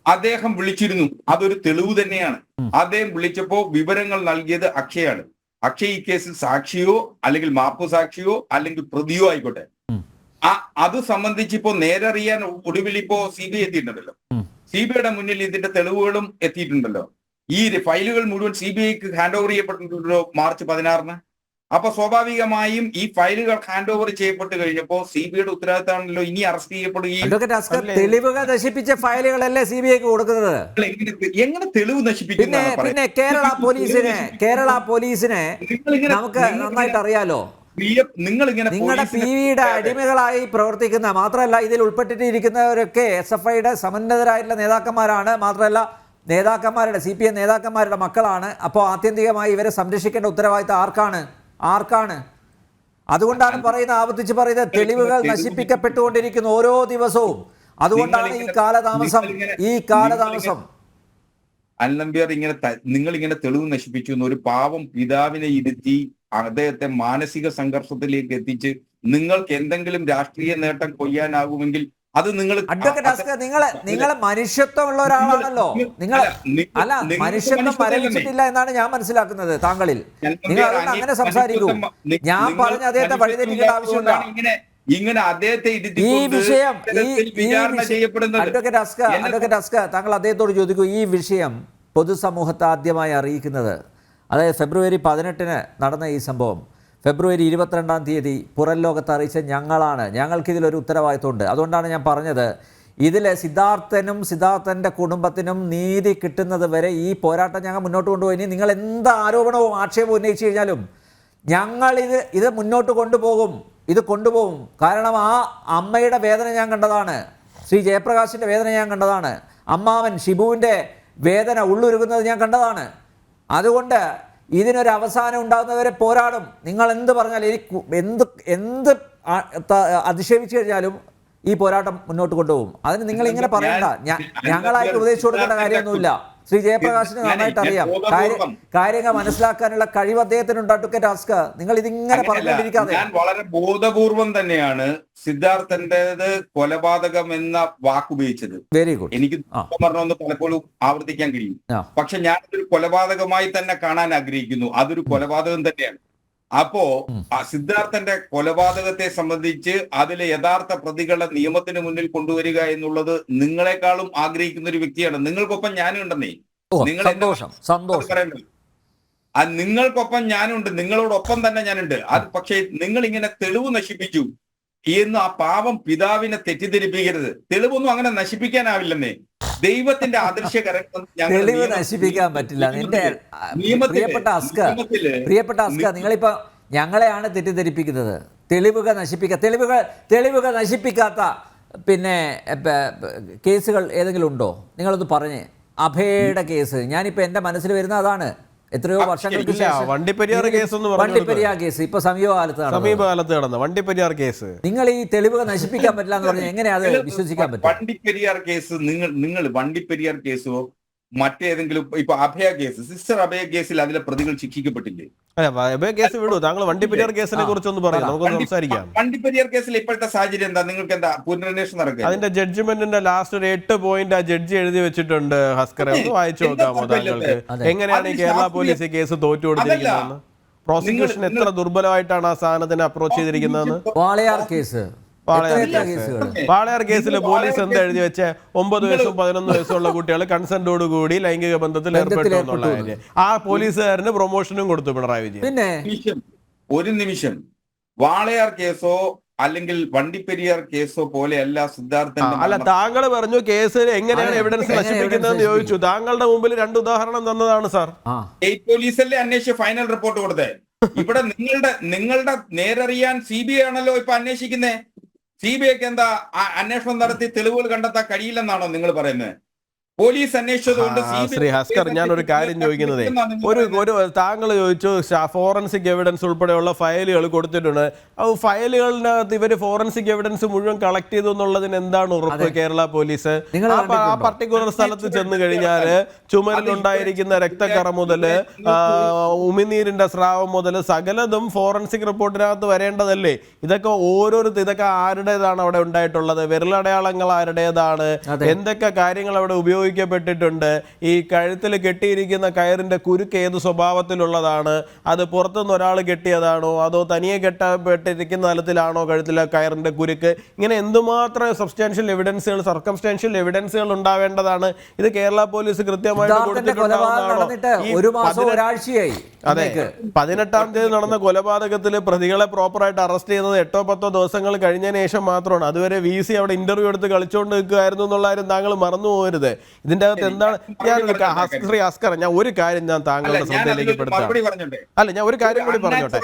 അദ്ദേഹം വിളിച്ചിരുന്നു, അതൊരു തെളിവ് തന്നെയാണ്. അദ്ദേഹം വിളിച്ചപ്പോ വിവരങ്ങൾ നൽകിയത് അക്ഷയാണ്. അക്ഷയ് ഈ കേസിൽ സാക്ഷിയോ അല്ലെങ്കിൽ മാപ്പു സാക്ഷിയോ അല്ലെങ്കിൽ പ്രതിയോ ആയിക്കോട്ടെ, അത് സംബന്ധിച്ച് ഇപ്പോ നേരറിയാൻ ഒടുവിൽ ഇപ്പോ CBI എത്തിയിട്ടുണ്ടല്ലോ. CBIയുടെ മുന്നിൽ ഇതിന്റെ തെളിവുകളും എത്തിയിട്ടുണ്ടല്ലോ. ഈ ഫയലുകൾ മുഴുവൻ CBIക്ക് ഹാൻഡ് ഓവർ ചെയ്യപ്പെട്ടിട്ടുണ്ടല്ലോ മാർച്ച് 16-ന്. അപ്പൊ സ്വാഭാവികമായും ഈ ഫയലുകൾ ഹാൻഡ് ഓവർ ചെയ്യപ്പെട്ട് കഴിഞ്ഞപ്പോൾ CBIയുടെ ഉത്തരവാദിത്തമാണല്ലോ ഇനി അറസ്റ്റ് ചെയ്യപ്പെടുകയും അഡ്വക്കേറ്റ് അസ്കർ, തെളിവുകൾ നശിപ്പിച്ച ഫയലുകളല്ലേ CBIക്ക് കൊടുക്കുന്നത്? എങ്ങനെ തെളിവ് നശിപ്പിക്കുന്ന പിന്നെ കേരള പോലീസിനെ നമുക്ക് നന്നായിട്ട് അറിയാലോ. നിങ്ങൾ ഇങ്ങനെ നിങ്ങളുടെ PVയുടെ അടിമകളായി പ്രവർത്തിക്കുന്ന, മാത്രമല്ല ഇതിൽ ഉൾപ്പെട്ടിട്ടിരിക്കുന്നവരൊക്കെ SFIയുടെ സമന്നതരായിട്ടുള്ള നേതാക്കന്മാരാണ്. മാത്രമല്ല നേതാക്കന്മാരുടെ CPM നേതാക്കന്മാരുടെ മക്കളാണ്. അപ്പോൾ ആത്യന്തികമായി ഇവരെ സംരക്ഷിക്കേണ്ട ഉത്തരവാദിത്തം ആർക്കാണ്? അതുകൊണ്ടാണ് പറയുന്നത്, ആവർത്തിച്ച് പറയുന്നത്, തെളിവുകൾ നശിപ്പിക്കപ്പെട്ടുകൊണ്ടിരിക്കുന്നു ഓരോ ദിവസവും. അതുകൊണ്ടാണ് ഈ കാലതാമസം. അൽനമ്പ്യാർ നിങ്ങൾ ഇങ്ങനെ തെളിവ് നശിപ്പിച്ചു എന്ന് ഒരു പാവം പിതാവിനെ ഇരുത്തി അദ്ദേഹത്തെ മാനസിക സംഘർഷത്തിലേക്ക് എത്തിച്ച് നിങ്ങൾക്ക് എന്തെങ്കിലും രാഷ്ട്രീയ നേട്ടം കൊയ്യാനാകുമെങ്കിൽ അത് നിങ്ങൾ നിങ്ങൾ മനുഷ്യത്വമുള്ള ഒരാളാണല്ലോ. മനുഷ്യത്വം മരവിച്ചിട്ടില്ല എന്നാണ് ഞാൻ മനസ്സിലാക്കുന്നത് താങ്കളിൽ. നിങ്ങൾ അങ്ങനെ സംസാരിക്കൂ. ഞാൻ പറഞ്ഞ അദ്ദേഹത്തെ വഴിതെറ്റിക്കേണ്ട ആവശ്യമില്ല. ഇങ്ങനെ അദ്ദേഹത്തെ ഈ വിഷയം അഡ്വക്കേറ്റ് അസ്കർ, താങ്കൾ അദ്ദേഹത്തോട് ചോദിക്കൂ, ഈ വിഷയം പൊതുസമൂഹത്തെ ആദ്യമായി അറിയിക്കുന്നത്, അതായത് ഫെബ്രുവരി 18 നടന്ന ഈ സംഭവം ഫെബ്രുവരി 22-ാം തീയതി പുറം ലോകത്ത് അറിയിച്ച ഞങ്ങളാണ്. ഞങ്ങൾക്കിതിലൊരു ഉത്തരവാദിത്വമുണ്ട്. അതുകൊണ്ടാണ് ഞാൻ പറഞ്ഞത്, ഇതിൽ സിദ്ധാർത്ഥൻ്റെ കുടുംബത്തിനും നീതി കിട്ടുന്നത് വരെ ഈ പോരാട്ടം ഞങ്ങൾ മുന്നോട്ട് കൊണ്ടുപോയി. ഇനി നിങ്ങൾ എന്ത് ആരോപണവും ആക്ഷേപവും ഉന്നയിച്ചു കഴിഞ്ഞാലും ഞങ്ങൾ ഇത് മുന്നോട്ട് കൊണ്ടുപോകും. കാരണം ആ അമ്മയുടെ വേദന ഞാൻ കണ്ടതാണ്, ശ്രീ ജയപ്രകാശിൻ്റെ വേദന ഞാൻ കണ്ടതാണ്, അമ്മാവൻ ഷിബുവിൻ്റെ വേദന ഉള്ളുരുകുന്നത് ഞാൻ കണ്ടതാണ്. അതുകൊണ്ട് ഇതിനൊരു അവസാനം ഉണ്ടാകുന്നവരെ പോരാടും. നിങ്ങൾ എന്ത് പറഞ്ഞാലും, എന്ത് അധിക്ഷേപിച്ചു കഴിഞ്ഞാലും ഈ പോരാട്ടം മുന്നോട്ട് കൊണ്ടുപോകും. അതിന് നിങ്ങൾ ഇങ്ങനെ പറയണ്ട. ഞങ്ങളായിട്ട് ഉപദേശിച്ചു കൊടുക്കേണ്ട കാര്യമൊന്നുമില്ല. ശ്രീ ജയപ്രകാശിന് നന്നായിട്ട് അറിയാം, കാര്യങ്ങൾ മനസ്സിലാക്കാനുള്ള കഴിവ് അദ്ദേഹത്തിനുണ്ട്. അഡ്വക്കേറ്റ് അസ്കർ, നിങ്ങൾ ഇതിങ്ങനെ പറഞ്ഞുകൊണ്ടിരിക്കാതെ. ഞാൻ വളരെ ബോധപൂർവം തന്നെയാണ് സിദ്ധാർത്ഥന്റേത് കൊലപാതകം എന്ന വാക്കുപയോഗിച്ചത്. Very good. എനിക്ക് പറഞ്ഞൊന്ന് പലപ്പോഴും ആവർത്തിക്കാൻ കഴിയും. പക്ഷെ ഞാൻ ഒരു കൊലപാതകമായി തന്നെ കാണാൻ ആഗ്രഹിക്കുന്നു. അതൊരു കൊലപാതകം തന്നെയാണ്. അപ്പോ സിദ്ധാർത്ഥന്റെ കൊലപാതകത്തെ സംബന്ധിച്ച് അതിലെ യഥാർത്ഥ പ്രതികളെ നിയമത്തിന് മുന്നിൽ കൊണ്ടുവരിക എന്നുള്ളത് നിങ്ങളെക്കാളും ആഗ്രഹിക്കുന്ന ഒരു വ്യക്തിയാണ്. നിങ്ങൾക്കൊപ്പം ഞാനും ഉണ്ടെന്നേ. നിങ്ങൾക്കൊപ്പം ഞാനുണ്ട്, നിങ്ങളോടൊപ്പം തന്നെ ഞാനുണ്ട്. അത് പക്ഷേ നിങ്ങൾ ഇങ്ങനെ തെളിവ് നശിപ്പിച്ചു എന്ന് ആ പാവം പിതാവിനെ തെറ്റിദ്ധരിപ്പിക്കരുത്. തെളിവൊന്നും അങ്ങനെ നശിപ്പിക്കാനാവില്ലെന്നേ. ദൈവത്തിന്റെ അദൃശ്യകരം തെളിവ് നശിപ്പിക്കാൻ പറ്റില്ല. പ്രിയപ്പെട്ട അസ്കർ, നിങ്ങളിപ്പോ ഞങ്ങളെയാണ് തെറ്റിദ്ധരിപ്പിക്കുന്നത്. തെളിവുകൾ നശിപ്പിക്കാത്ത പിന്നെ കേസുകൾ ഏതെങ്കിലും ഉണ്ടോ? നിങ്ങളൊന്ന് പറഞ്ഞ്. അഭയയുടെ കേസ് ഞാനിപ്പോ എന്റെ മനസ്സിൽ വരുന്ന അതാണ്. എത്രയോ വർഷങ്ങൾക്ക് ശേഷം വണ്ടിപ്പെരിയാർ കേസ് ഇപ്പൊ സമീപകാലത്ത് നടന്ന വണ്ടിപ്പെരിയാർ കേസ്. നിങ്ങൾ ഈ തെളിവുകൾ നശിപ്പിക്കാൻ പറ്റില്ല എന്ന് പറഞ്ഞാൽ എങ്ങനെയാ അത് വിശ്വസിക്കാൻ പറ്റും? വണ്ടിപ്പെരിയാർ കേസ് നിങ്ങൾ വണ്ടിപ്പെരിയാർ കേസോ മറ്റേതെങ്കിലും ഇപ്പൊ അഭയ കേസ്, സിസ്റ്റർ അഭയ കേസിൽ അതിലെ പ്രതികൾ ശിക്ഷിക്കപ്പെട്ടില്ലേ? അഭയ കേസ് വിടൂ. താങ്കൾ വണ്ടിപ്പെരിയാർ കേസിനെ കുറിച്ച് ഒന്ന് പറയാം, നമുക്ക് സംസാരിക്കാം. വണ്ടിപ്പെരിയാർ കേസിൽ ഇപ്പോഴത്തെ സാഹചര്യം എന്താ? നിങ്ങൾക്ക് എന്താ പുനരന്വേഷണം നടക്കുക? അതിന്റെ ജഡ്ജ്മെന്റിന്റെ ലാസ്റ്റ് ഒരു 8 പോയിന്റ് ആ ജഡ്ജി എഴുതി വെച്ചിട്ടുണ്ട്. ഹസ്കറെ ഒന്ന് വായിച്ചു നോക്കാമോ താങ്കൾക്ക്? എങ്ങനെയാണ് ഈ കേരള പോലീസ് കേസ് തോറ്റു കൊടുത്തിരിക്കുന്നതെന്ന്, പ്രോസിക്യൂഷൻ എത്ര ദുർബലമായിട്ടാണ് ആ സാധനത്തിനെ അപ്രോച്ച് ചെയ്തിരിക്കുന്നതെന്ന്. വാളയാർ കേസിൽ പോലീസ് എന്താ എഴുതി വെച്ച് 9 വയസ്സും 11 വയസ്സുള്ള കുട്ടികൾ കൺസെന്റോട് കൂടി ലൈംഗിക ബന്ധത്തിൽ ഏർപ്പെട്ടു എന്നുള്ള കാര്യം. ആ പോലീസുകാരന് പ്രൊമോഷനും കൊടുത്തു പിണറായി വിജയൻ. ഒരു നിമിഷം, വാളയാർ കേസോ അല്ലെങ്കിൽ വണ്ടിപ്പെരിയാർ കേസോ പോലെയല്ല സിദ്ധാർത്ഥൻ. അല്ല, താങ്കൾ പറഞ്ഞു കേസിൽ എങ്ങനെയാണ് എവിഡൻസ് നശിപ്പിക്കുന്നതെന്ന് ചോദിച്ചു. താങ്കളുടെ മുമ്പിൽ 2 ഉദാഹരണം തന്നതാണ് സാർ. സ്റ്റേറ്റ് പോലീസല്ലേ അന്വേഷിച്ച് ഫൈനൽ റിപ്പോർട്ട് കൊടുത്തേ. ഇവിടെ നിങ്ങളുടെ നേരറിയാൻ CBI ആണല്ലോ ഇപ്പൊ അന്വേഷിക്കുന്നേ. CBIക്ക് എന്താ അന്വേഷണം നടത്തി തെളിവുകൾ കണ്ടെത്താൻ കഴിയില്ലെന്നാണോ നിങ്ങൾ പറയുന്നത്? പോലീസ് അന്വേഷിച്ചതുകൊണ്ട്. ശ്രീ ഹസ്കർ, ഞാൻ ഒരു കാര്യം ചോദിക്കുന്നത്, ഒരു താങ്കൾ ചോദിച്ചു ഫോറൻസിക് എവിഡൻസ് ഉൾപ്പെടെയുള്ള ഫയലുകൾ കൊടുത്തിട്ടുണ്ട്. ആ ഫയലുകളിനകത്ത് ഇവര് ഫോറൻസിക് എവിഡൻസ് മുഴുവൻ കളക്ട് ചെയ്തു എന്നുള്ളതിന് എന്താണ് ഉറപ്പ്? കേരള പോലീസ് ആ പർട്ടിക്കുലർ സ്ഥലത്ത് ചെന്ന് കഴിഞ്ഞാൽ ചുമരിലുണ്ടായിരിക്കുന്ന രക്തക്കറ മുതല് ഉമിനീരിന്റെ സ്രാവം മുതൽ സകലതും ഫോറൻസിക് റിപ്പോർട്ടിനകത്ത് വരേണ്ടതല്ലേ? ഇതൊക്കെ ആരുടേതാണ് അവിടെ ഉണ്ടായിട്ടുള്ളത്? വിരലടയാളങ്ങൾ ആരുടേതാണ്? എന്തൊക്കെ കാര്യങ്ങൾ അവിടെ ഉപയോഗിച്ചു ഉപയോഗിക്കപ്പെട്ടിട്ടുണ്ട്. ഈ കഴുത്തിൽ കെട്ടിയിരിക്കുന്ന കയറിന്റെ കുരുക്ക് ഏത് സ്വഭാവത്തിലുള്ളതാണ്, അത് പുറത്തുനിന്ന് ഒരാൾ കെട്ടിയതാണോ അതോ തനിയെ കെട്ടപ്പെട്ടിരിക്കുന്ന തലത്തിലാണോ കഴുത്തിലെ കയറിന്റെ കുരുക്ക്, ഇങ്ങനെ എന്തുമാത്രം സബ്സ്റ്റാൻഷ്യൽ എവിഡൻസുകൾ, സർക്കംസ്റ്റാൻഷ്യൽ എവിഡൻസുകൾ ഉണ്ടാവേണ്ടതാണ്. ഇത് കേരള പോലീസ് കൃത്യമായിട്ട് കൊടുത്തിട്ടുണ്ടാവുന്നതാണോ? അതെ, 18-ാം തീയതി നടന്ന കൊലപാതകത്തിൽ പ്രതികളെ പ്രോപ്പറായിട്ട് അറസ്റ്റ് ചെയ്യുന്നത് 8-10 ദിവസങ്ങൾ കഴിഞ്ഞതിന് ശേഷം മാത്രമാണ്. അതുവരെ VC അവിടെ ഇന്റർവ്യൂ എടുത്ത് കളിച്ചുകൊണ്ട് നിൽക്കുകയായിരുന്നു എന്നുള്ള കാര്യം താങ്കൾ മറന്നു പോകരുത്. ഇതിന്റെ അകത്ത് എന്താണ് ശ്രീ അസ്കർ, ഞാൻ ഒരു കാര്യം ഞാൻ താങ്കളുടെ ശ്രദ്ധയിലേക്ക് പെടുത്താം. അല്ല, ഞാൻ ഒരു കാര്യം കൂടി പറഞ്ഞോട്ടെ,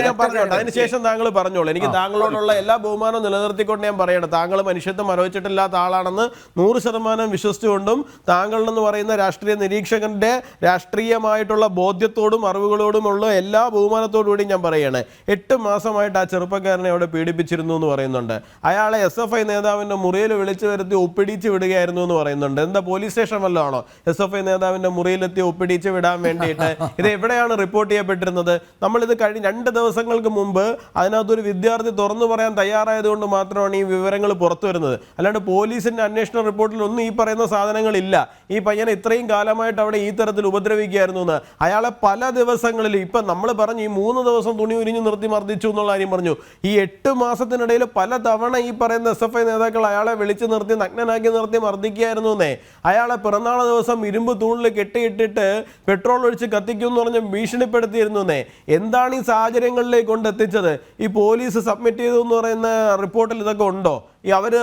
ഞാൻ പറഞ്ഞോട്ടെ, അതിനുശേഷം താങ്കൾ പറഞ്ഞോളൂ. എനിക്ക് താങ്കളോടുള്ള എല്ലാ ബഹുമാനവും നിലനിർത്തിക്കൊണ്ട് ഞാൻ പറയട്ടെ, താങ്കൾ മനുഷ്യത്വം അനുഭവിച്ചിട്ടില്ലാത്ത ആളാണെന്ന് 100% വിശ്വസിച്ചുകൊണ്ടും താങ്കളെന്ന് പറയുന്ന രാഷ്ട്രീയ നിരീക്ഷകന്റെ രാഷ്ട്രീയമായിട്ടുള്ള ബോധ്യത്തോടും അറിവുകളോടുമുള്ള എല്ലാ ബഹുമാനത്തോടുകൂടി ഞാൻ പറയുകയാണ്, 8 മാസമായിട്ട് ആ ചെറുപ്പക്കാരനെ അവിടെ പീഡിപ്പിച്ചിരുന്നു എന്ന് പറയുന്നുണ്ട്. അയാളെ SFI നേതാവിന്റെ മുറിയിൽ വിളിച്ചു വരുത്തി ഒപ്പിടിച്ച് വിടുകയായിരുന്നു എന്ന് പറയുന്നുണ്ട്. എന്താ പോലീസ് സ്റ്റേഷൻ വല്ലതും ആണോ SFI നേതാവിന്റെ മുറിയിലെത്തി ഒപ്പിടിച്ച് വിടാൻ വേണ്ടിയിട്ട്? ഇത് എവിടെയാണ് റിപ്പോർട്ട് ചെയ്യപ്പെട്ടിരുന്നത്? നമ്മളിത് കഴിഞ്ഞ 2 ദിവസങ്ങൾക്ക് മുമ്പ് അതിനകത്തൊരു വിദ്യാർത്ഥി തുറന്നു പറയാൻ തയ്യാറായതുകൊണ്ട് മാത്രമാണ് ഈ വിവരങ്ങൾ പുറത്തു വരുന്നത്. അല്ലാണ്ട് പോലീസിന്റെ അന്വേഷണ റിപ്പോർട്ടിൽ ഒന്നും ഈ പറയുന്ന സാധനങ്ങളില്ല. ഈ പയ്യനെ ഇത്രയും കാലമായിട്ട് അവിടെ ഈ തരത്തിൽ ഉപദ്രവിക്കുകയായിരുന്നു എന്ന്. അയാളെ പല ദിവസങ്ങളിൽ, ഇപ്പം നമ്മൾ പറഞ്ഞു ഈ 3 ദിവസം തുണി ഉരിഞ്ഞു നിർത്തി മർദ്ദിച്ചു എന്നുള്ള കാര്യം പറഞ്ഞു. ഈ 8 മാസത്തിനിടയിൽ പല തവണ ഈ പറയുന്ന SFI നേതാക്കൾ അയാളെ വിളിച്ചു നിർത്തി നഗ്നനാക്കി നിർത്തി മർദ്ദിക്കുകയായിരുന്നു എന്നേ. അയാളെ പിറന്നാൾ ദിവസം ഇരുമ്പ് തൂണിൽ കെട്ടിയിട്ടിട്ട് പെട്രോൾ ഒഴിച്ച് കത്തിക്കും എന്ന് പറഞ്ഞ് ഭീഷണിപ്പെടുത്തിയിരുന്നു എന്നേ. എന്താണ് ഈ സാഹചര്യങ്ങളിലേക്ക് കൊണ്ടെത്തിച്ചത്? ഈ പോലീസ് സബ്മിറ്റ് ചെയ്തു എന്ന് പറയുന്ന റിപ്പോർട്ടിൽ ഇതൊക്കെ ഉണ്ടോ? ഈ അവർ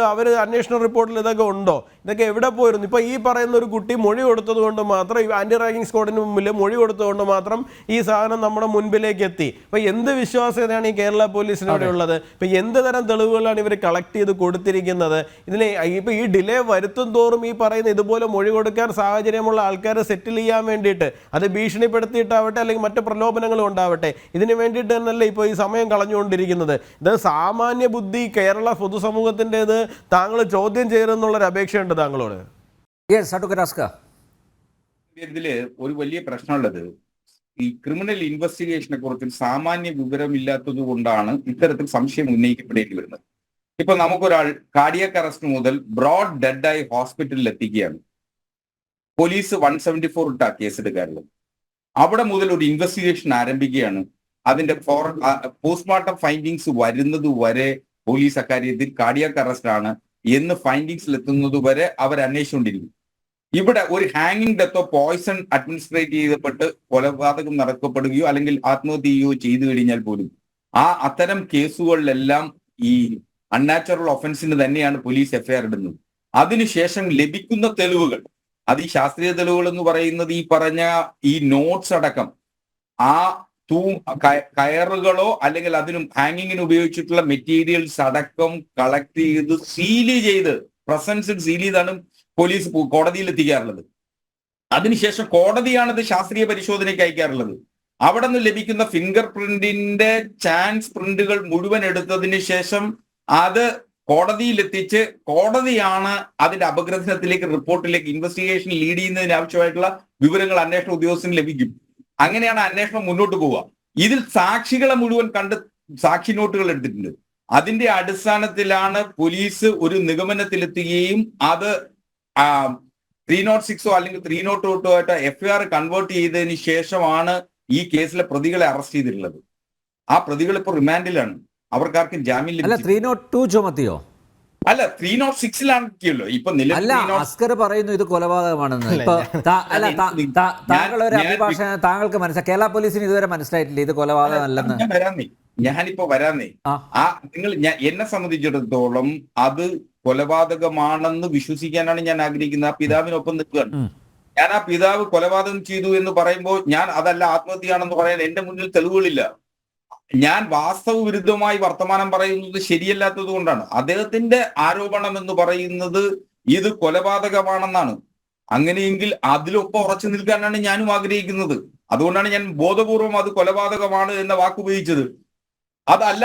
അന്വേഷണ റിപ്പോർട്ടിൽ ഇതൊക്കെ ഉണ്ടോ? ഇതൊക്കെ എവിടെ പോയിരുന്നു? ഇപ്പോൾ ഈ പറയുന്ന ഒരു കുട്ടി മൊഴി കൊടുത്തത് കൊണ്ട് മാത്രം, ഈ ആൻറ്റി റാഗിംഗ് സ്ക്വാഡിന് മുമ്പിൽ മൊഴി കൊടുത്തതുകൊണ്ട് മാത്രം ഈ സാധനം നമ്മുടെ മുൻപിലേക്ക് എത്തി. ഇപ്പോൾ എന്ത് വിശ്വാസ്യതയാണ് ഈ കേരള പോലീസിനോട് ഉള്ളത്? ഇപ്പോൾ എന്ത് തരം തെളിവുകളാണ് ഇവർ കളക്ട് ചെയ്ത് കൊടുത്തിരിക്കുന്നത്? ഇതിനെ ഇപ്പോൾ ഈ ഡിലേ വരുത്തും തോറും ഈ പറയുന്ന ഇതുപോലെ മൊഴി കൊടുക്കാൻ സാഹചര്യമുള്ള ആൾക്കാരെ സെറ്റിൽ ചെയ്യാൻ വേണ്ടിയിട്ട്, അത് ഭീഷണിപ്പെടുത്തിയിട്ടാവട്ടെ അല്ലെങ്കിൽ മറ്റ് പ്രലോഭനങ്ങളും ഉണ്ടാവട്ടെ, ഇതിന് വേണ്ടിയിട്ട് തന്നെയല്ലേ ഇപ്പോൾ ഈ സമയം കളഞ്ഞുകൊണ്ടിരിക്കുന്നത്. ഇത് സാമാന്യ ബുദ്ധി കേരള പൊതുസമൂഹത്തിന് താങ്കൾ ചോദ്യം ചെയ്യണമെന്നുള്ളൊരു അപേക്ഷയുണ്ട് താങ്കളോട്. ഇതില് ഒരു വലിയ പ്രശ്നമുള്ളത്, ഈ ക്രിമിനൽ ഇൻവെസ്റ്റിഗേഷനെ കുറിച്ച് സാമാന്യ വിവരമില്ലാത്തത് കൊണ്ടാണ് ഇത്തരത്തിൽ സംശയം ഉന്നയിക്കപ്പെടേണ്ടി വരുന്നത്. ഇപ്പൊ നമുക്കൊരാൾ കാർഡിയാക് അറസ്റ്റ് മുതൽ ബ്രോഡ് ഡെഡായി ഹോസ്പിറ്റലിൽ എത്തിക്കുകയാണ്. പോലീസ് 174 ഇട്ടാ കേസെടുക്കാറുള്ളത്. അവിടെ മുതൽ ഒരു ഇൻവെസ്റ്റിഗേഷൻ ആരംഭിക്കുകയാണ്. അതിന്റെ പോസ്റ്റ്മോർട്ടം ഫൈൻഡിങ്സ് വരുന്നത് വരെ പോലീസ് അക്കാര്യത്തിൽ കാർഡിയാക് അറസ്റ്റ് ആണ് എന്ന് ഫൈൻഡിങ്സിൽ എത്തുന്നത് വരെ അവർ അന്വേഷിച്ചുകൊണ്ടിരിക്കും. ഇവിടെ ഒരു ഹാങ്ങിങ് ഡെത്തോ പോയിസൺ അഡ്മിനിസ്ട്രേറ്റ് ചെയ്യപ്പെട്ട് കൊലപാതകം നടക്കപ്പെടുകയോ അല്ലെങ്കിൽ ആത്മഹത്യ ചെയ്യുകയോ ചെയ്തു കഴിഞ്ഞാൽ പോലും അത്തരം കേസുകളിലെല്ലാം ഈ അൺനാച്ചുറൽ ഒഫൻസിന് തന്നെയാണ് പോലീസ് FIR ഇടുന്നത്. അതിനുശേഷം ലഭിക്കുന്ന തെളിവുകൾ, അത് ഈ ശാസ്ത്രീയ തെളിവുകൾ എന്ന് പറയുന്നത് ഈ പറഞ്ഞ ഈ നോട്ട്സ് അടക്കം ആ കയറുകളോ അല്ലെങ്കിൽ അതിനും ഹാങ്ങിങ്ങിന് ഉപയോഗിച്ചിട്ടുള്ള മെറ്റീരിയൽസ് അടക്കം കളക്ട് ചെയ്ത് സീല് ചെയ്ത് പ്രസൻസിൽ സീൽ ചെയ്താണ് പോലീസ് കോടതിയിൽ എത്തിക്കാറുള്ളത്. അതിനുശേഷം കോടതിയാണ് ഇത് ശാസ്ത്രീയ പരിശോധനയ്ക്ക് അയക്കാറുള്ളത്. അവിടെ നിന്ന് ലഭിക്കുന്ന ഫിംഗർ പ്രിന്റിന്റെ ചാൻസ് പ്രിന്റുകൾ മുഴുവൻ എടുത്തതിന് ശേഷം അത് കോടതിയിൽ എത്തിച്ച് കോടതിയാണ് അതിന്റെ അപഗ്രഥനത്തിലേക്ക്, റിപ്പോർട്ടിലേക്ക്, ഇൻവെസ്റ്റിഗേഷൻ ലീഡ് ചെയ്യുന്നതിന് ആവശ്യമായിട്ടുള്ള വിവരങ്ങൾ അന്വേഷണ ഉദ്യോഗസ്ഥന് ലഭിക്കും. അങ്ങനെയാണ് അന്വേഷണം മുന്നോട്ട് പോവുക. ഇതിൽ സാക്ഷികളെ മുഴുവൻ കണ്ട് സാക്ഷി നോട്ടുകൾ എടുത്തിട്ടുണ്ട്. അതിന്റെ അടിസ്ഥാനത്തിലാണ് പോലീസ് ഒരു നിഗമനത്തിലെത്തുകയും അത് 306 അല്ലെങ്കിൽ 302 ആയിട്ട് FIR കൺവേർട്ട് ചെയ്തതിന് ശേഷമാണ് ഈ കേസിലെ പ്രതികളെ അറസ്റ്റ് ചെയ്തിട്ടുള്ളത്. ആ പ്രതികൾ ഇപ്പോൾ റിമാൻഡിലാണ്. അവർക്കാർക്കും ജാമ്യം ലഭിച്ചില്ല. 302 ചുമത്തിയോ? അല്ല, 306-ലാണല്ലോ ഇപ്പൊ അസ്കർ പറയുന്നു ഇത് കൊലപാതകമാണെന്ന്. താങ്കൾ ഒരു അഭിഭാഷകൻ, താങ്കൾക്ക് മനസ്സിലായി, കേരള പോലീസിന് ഇതുവരെ മനസ്സിലായിട്ടില്ല ഇത് കൊലപാതകമല്ലെന്ന്. ഞാനിപ്പോ വരാന്നേ. നിങ്ങൾ എന്നെ സംബന്ധിച്ചിടത്തോളം അത് കൊലപാതകമാണെന്ന് വിശ്വസിക്കാനാണ് ഞാൻ ആഗ്രഹിക്കുന്നത്. ആ പിതാവിനൊപ്പം നിൽക്കുകയാണ് ഞാൻ. ആ പിതാവ് കൊലപാതകം ചെയ്തു എന്ന് പറയുമ്പോൾ ഞാൻ അതല്ല ആത്മഹത്യയാണെന്ന് പറയാൻ എന്റെ മുന്നിൽ തെളിവുകളില്ല. ഞാൻ വാസ്തവ വിരുദ്ധമായി വർത്തമാനം പറയുന്നത് ശരിയല്ലാത്തത് കൊണ്ടാണ്. അദ്ദേഹത്തിന്റെ ആരോപണം എന്ന് പറയുന്നത് ഇത് കൊലപാതകമാണെന്നാണ്. അങ്ങനെയെങ്കിൽ അതിലൊപ്പം ഉറച്ചു നിൽക്കാനാണ് ഞാനും ആഗ്രഹിക്കുന്നത്. അതുകൊണ്ടാണ് ഞാൻ ബോധപൂർവം അത് കൊലപാതകമാണ് എന്ന വാക്ക് ഉപയോഗിച്ചത്. അതല്ല,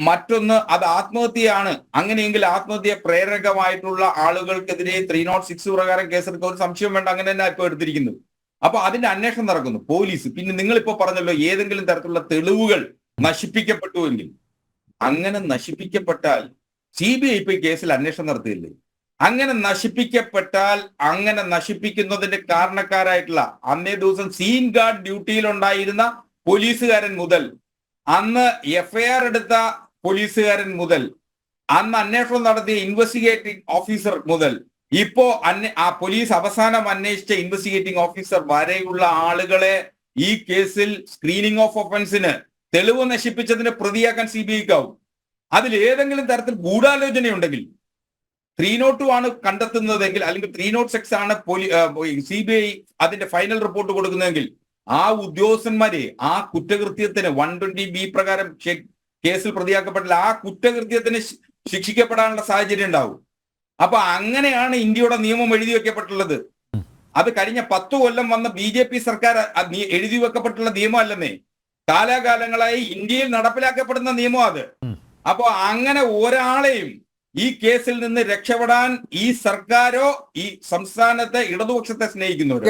മറ്റൊന്ന് അത് ആത്മഹത്യയാണ്. അങ്ങനെയെങ്കിൽ ആത്മഹത്യ പ്രേരകമായിട്ടുള്ള ആളുകൾക്കെതിരെ 306 പ്രകാരം കേസെടുക്കാൻ ഒരു സംശയം വേണ്ട. അങ്ങനെ തന്നെ ഇപ്പൊ എടുത്തിരിക്കുന്നത്. അപ്പൊ അതിന്റെ അന്വേഷണം നടക്കുന്നു പോലീസ്. പിന്നെ നിങ്ങളിപ്പോ പറഞ്ഞല്ലോ ഏതെങ്കിലും തരത്തിലുള്ള തെളിവുകൾ നശിപ്പിക്കപ്പെട്ടുവെങ്കിൽ, അങ്ങനെ നശിപ്പിക്കപ്പെട്ടാൽ CBI ഇപ്പൊ ഈ കേസിൽ അന്വേഷണം നടത്തുകയില്ലേ? അങ്ങനെ നശിപ്പിക്കപ്പെട്ടാൽ അങ്ങനെ നശിപ്പിക്കുന്നതിന്റെ കാരണക്കാരായിട്ടുള്ള അന്നേ ദിവസം സീൻ ഗാർഡ് ഡ്യൂട്ടിയിലുണ്ടായിരുന്ന പോലീസുകാരൻ മുതൽ, അന്ന് എഫ്ഐആർ എടുത്ത പോലീസുകാരൻ മുതൽ, അന്ന് അന്വേഷണം നടത്തിയ ഇൻവെസ്റ്റിഗേറ്റിംഗ് ഓഫീസർ മുതൽ, ഇപ്പോ ആ പോലീസ് അവസാനം അന്വേഷിച്ച ഇൻവെസ്റ്റിഗേറ്റിംഗ് ഓഫീസർ വരെയുള്ള ആളുകളെ ഈ കേസിൽ സ്ക്രീനിങ് ഓഫ് ഒഫൻസിന് തെളിവ് നശിപ്പിച്ചതിന് പ്രതിയാക്കാൻ CBIക്കാവും. അതിൽ ഏതെങ്കിലും തരത്തിൽ ഗൂഢാലോചനയുണ്ടെങ്കിൽ 302 ആണ് കണ്ടെത്തുന്നതെങ്കിൽ, അല്ലെങ്കിൽ 306 ആണ് CBI അതിന്റെ ഫൈനൽ റിപ്പോർട്ട് കൊടുക്കുന്നതെങ്കിൽ, ആ ഉദ്യോഗസ്ഥന്മാരെ ആ കുറ്റകൃത്യത്തിന് 120B പ്രകാരം കേസിൽ പ്രതിയാക്കപ്പെട്ടില്ല, ആ കുറ്റകൃത്യത്തിന് ശിക്ഷിക്കപ്പെടാനുള്ള സാഹചര്യം ഉണ്ടാവും. അപ്പൊ അങ്ങനെയാണ് ഇന്ത്യയുടെ നിയമം എഴുതി വെക്കപ്പെട്ടുള്ളത്. അത് കഴിഞ്ഞ 10 കൊല്ലം വന്ന BJP സർക്കാർ എഴുതി വെക്കപ്പെട്ടുള്ള നിയമമല്ലെന്നേ, കാലാകാലങ്ങളായി ഇന്ത്യയിൽ നടപ്പിലാക്കപ്പെടുന്ന നിയമം അത്. അപ്പൊ അങ്ങനെ ഒരാളെയും ഈ കേസിൽ നിന്ന് രക്ഷപ്പെടാൻ ഈ സർക്കാരോ ഈ സംസ്ഥാനത്തെ ഇടതുപക്ഷത്തെ സ്നേഹിക്കുന്നവരോ,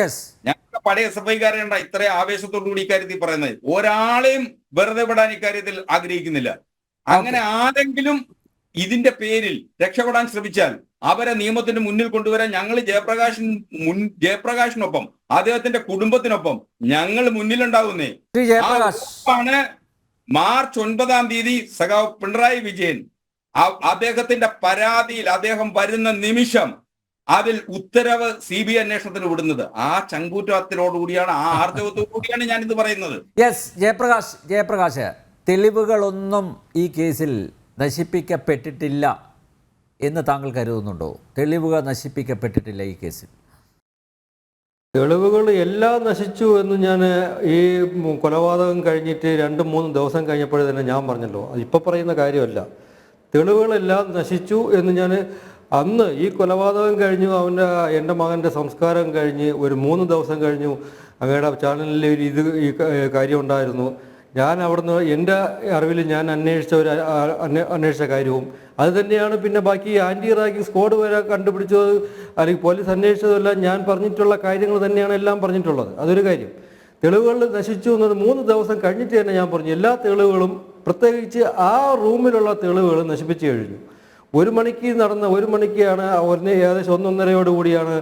ഞങ്ങൾക്ക് പഴയ SFIക്കാരുണ്ട ഇത്ര ആവേശത്തോടു കൂടി ഇക്കാര്യത്തിൽ പറയുന്നത്, ഒരാളെയും വെറുതെ വിടാൻ ഇക്കാര്യത്തിൽ ആഗ്രഹിക്കുന്നില്ല. അങ്ങനെ ആരെങ്കിലും ഇതിന്റെ പേരിൽ രക്ഷപ്പെടാൻ ശ്രമിച്ചാൽ അവരെ നിയമത്തിന് മുന്നിൽ കൊണ്ടുവരാൻ ഞങ്ങൾ ജയപ്രകാശിനൊപ്പം അദ്ദേഹത്തിന്റെ കുടുംബത്തിനൊപ്പം ഞങ്ങൾ മുന്നിലുണ്ടാവുന്നേ. ആണ് മാർച്ച് 9-ാം തീയതി സഖാവ് പിണറായി വിജയൻ അദ്ദേഹത്തിന്റെ പരാതിയിൽ അദ്ദേഹം വരുന്ന നിമിഷം അതിൽ ഉത്തരവ് CBI അന്വേഷണത്തിന് വിടുന്നത്. ആ ചങ്കൂറ്റത്തിനോടുകൂടിയാണ്, ആ ആർജവത്തോടുകൂടിയാണ് ഞാൻ ഇത് പറയുന്നത്. യെസ്, ജയപ്രകാശ്, തെളിവുകളൊന്നും ഈ കേസിൽ നശിപ്പിക്കപ്പെട്ടിട്ടില്ല എന്ന് താങ്കൾ കരുതുന്നുണ്ടോ? തെളിവുകൾ നശിപ്പിക്കപ്പെട്ടിട്ടില്ല ഈ കേസിൽ? തെളിവുകൾ എല്ലാം നശിച്ചു എന്ന് ഞാൻ ഈ കൊലപാതകം കഴിഞ്ഞിട്ട് 2-3 ദിവസം കഴിഞ്ഞപ്പോഴേ തന്നെ ഞാൻ പറഞ്ഞല്ലോ. അതിപ്പോൾ പറയുന്ന കാര്യമല്ല. തെളിവുകളെല്ലാം നശിച്ചു എന്ന് ഞാൻ അന്ന് ഈ കൊലപാതകം കഴിഞ്ഞു, എൻ്റെ മകൻ്റെ സംസ്കാരം കഴിഞ്ഞ് ഒരു 3 ദിവസം കഴിഞ്ഞു അങ്ങയുടെ ചാനലിൽ ഈ കാര്യം ഉണ്ടായിരുന്നു. ഞാൻ അവിടുന്ന് എൻ്റെ അറിവിൽ ഞാൻ അന്വേഷിച്ച കാര്യവും അത് തന്നെയാണ്. പിന്നെ ബാക്കി ആൻറ്റി റാഗിങ് സ്ക്വാഡ് വരെ കണ്ടുപിടിച്ചത് അല്ലെങ്കിൽ പോലീസ് അന്വേഷിച്ചതെല്ലാം ഞാൻ പറഞ്ഞിട്ടുള്ള കാര്യങ്ങൾ തന്നെയാണ് എല്ലാം പറഞ്ഞിട്ടുള്ളത്. അതൊരു കാര്യം. തെളിവുകൾ നശിച്ചു എന്നത് 3 ദിവസം കഴിഞ്ഞിട്ട് തന്നെ ഞാൻ പറഞ്ഞു. എല്ലാ തെളിവുകളും, പ്രത്യേകിച്ച് ആ റൂമിലുള്ള തെളിവുകൾ നശിപ്പിച്ചു കഴിഞ്ഞു. 1 മണിക്കാണ് അവനെ ഏകദേശം 1-1:30 കൂടിയാണ്